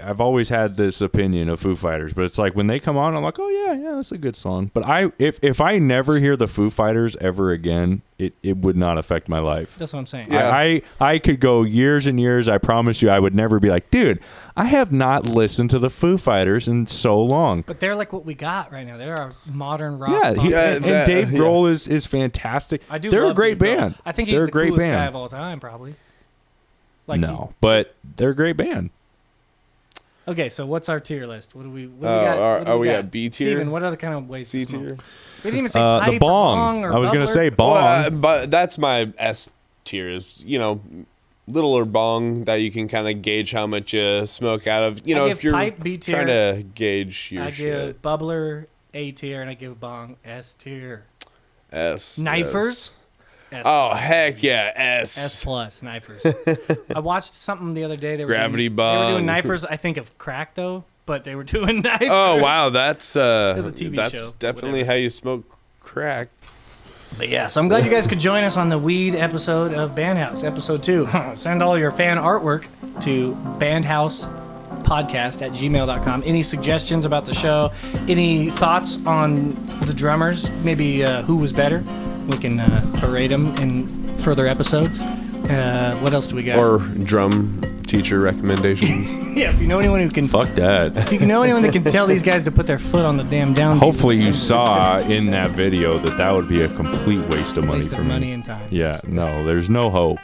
[SPEAKER 3] I've always had this opinion of Foo Fighters, but it's like when they come on, I'm like, oh yeah, that's a good song. But if I never hear the Foo Fighters ever again, it would not affect my life.
[SPEAKER 1] That's what I'm saying.
[SPEAKER 2] Yeah.
[SPEAKER 3] I could go years and years. I promise you, I would never be like, dude, I have not listened to the Foo Fighters in so long.
[SPEAKER 1] But they're like what we got right now. They're our modern rock.
[SPEAKER 3] Yeah,
[SPEAKER 1] punk band.
[SPEAKER 3] and Dave Grohl is fantastic.
[SPEAKER 1] I do.
[SPEAKER 3] They're
[SPEAKER 1] love
[SPEAKER 3] a great
[SPEAKER 1] Dave Grohl.
[SPEAKER 3] band.
[SPEAKER 1] I think he's
[SPEAKER 3] they're
[SPEAKER 1] the
[SPEAKER 3] a great
[SPEAKER 1] coolest
[SPEAKER 3] band.
[SPEAKER 1] guy of all time, probably. Like
[SPEAKER 3] no, but they're a great band.
[SPEAKER 1] Okay, so what's our tier list? What do we got? What do
[SPEAKER 2] are we at B tier?
[SPEAKER 1] Steven, what other kind of ways
[SPEAKER 2] C
[SPEAKER 1] to smoke?
[SPEAKER 2] tier?
[SPEAKER 1] We didn't even say
[SPEAKER 3] The
[SPEAKER 1] pipe
[SPEAKER 3] bong.
[SPEAKER 1] or
[SPEAKER 3] I was gonna
[SPEAKER 1] bubbler.
[SPEAKER 3] say bong.
[SPEAKER 2] Well, but that's my S tier. Is littler bong that you can kind of gauge how much you smoke out of.
[SPEAKER 1] I give
[SPEAKER 2] If you're
[SPEAKER 1] pipe B tier.
[SPEAKER 2] trying to gauge your
[SPEAKER 1] I
[SPEAKER 2] shit.
[SPEAKER 1] give bubbler A tier, and I give bong S tier.
[SPEAKER 2] S.
[SPEAKER 1] Knifers.
[SPEAKER 2] yes.
[SPEAKER 1] S.
[SPEAKER 2] Oh heck yeah, S.
[SPEAKER 1] S plus knifers. I watched something the other day. They were
[SPEAKER 2] Gravity
[SPEAKER 1] doing, They were doing
[SPEAKER 2] bong.
[SPEAKER 1] knifers. I think of crack though, but they were doing knifers.
[SPEAKER 2] Oh wow, that's
[SPEAKER 1] was a TV
[SPEAKER 2] that's
[SPEAKER 1] show,
[SPEAKER 2] definitely
[SPEAKER 1] whatever.
[SPEAKER 2] how you smoke crack.
[SPEAKER 1] But yeah, so I'm glad you guys could join us on the weed episode of BandHouse, episode 2. Send all your fan artwork to BandHousePodcast@gmail.com. Any suggestions about the show? Any thoughts on the drummers? Maybe who was better? We can berate them in further episodes. What else do we got?
[SPEAKER 2] Or drum teacher recommendations.
[SPEAKER 1] Yeah, if you know anyone who can...
[SPEAKER 3] Fuck that.
[SPEAKER 1] If you know anyone that can tell these guys to put their foot on the damn down...
[SPEAKER 3] Hopefully you saw in that video that would be a complete waste of money
[SPEAKER 1] waste
[SPEAKER 3] for
[SPEAKER 1] of
[SPEAKER 3] me.
[SPEAKER 1] money and time.
[SPEAKER 3] Yeah, no, there's no hope.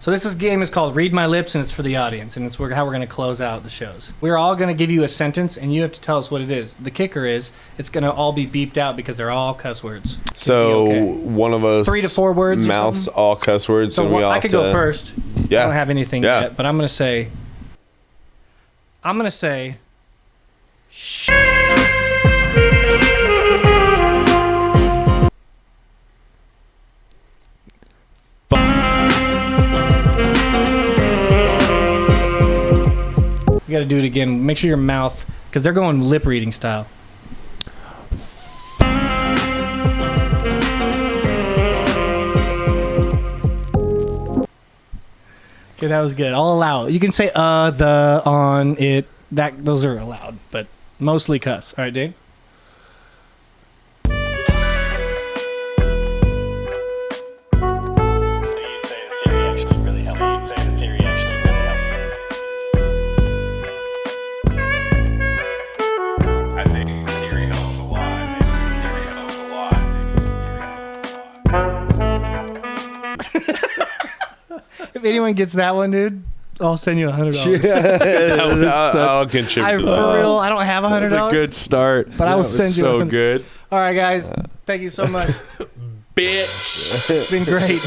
[SPEAKER 1] So this game is called Read My Lips, and it's for the audience, and it's how we're going to close out the shows. We're all going to give you a sentence, and you have to tell us what it is. The kicker is it's going to all be beeped out because they're all cuss words.
[SPEAKER 2] So
[SPEAKER 1] okay.
[SPEAKER 2] one of us
[SPEAKER 1] 3 to 4 words.
[SPEAKER 2] mouths all cuss words,
[SPEAKER 1] So
[SPEAKER 2] and we all
[SPEAKER 1] I
[SPEAKER 2] have
[SPEAKER 1] could
[SPEAKER 2] to...
[SPEAKER 1] go first.
[SPEAKER 2] Yeah.
[SPEAKER 1] I don't have anything yet, but I'm going to say. Shh. You got to do it again. Make sure your mouth, because they're going lip reading style. Okay, that was good. I'll allow it. You can say the, on, it. Those are allowed, but mostly cuss. All right, Dane? If anyone gets that one, dude, I'll send you $100.
[SPEAKER 2] I'll contribute.
[SPEAKER 1] For real, I don't have $100.
[SPEAKER 3] That was a good start.
[SPEAKER 1] But I will send you
[SPEAKER 3] so
[SPEAKER 1] $100.
[SPEAKER 3] good.
[SPEAKER 1] All right, guys. Thank you so much.
[SPEAKER 2] Bitch.
[SPEAKER 1] It's been great.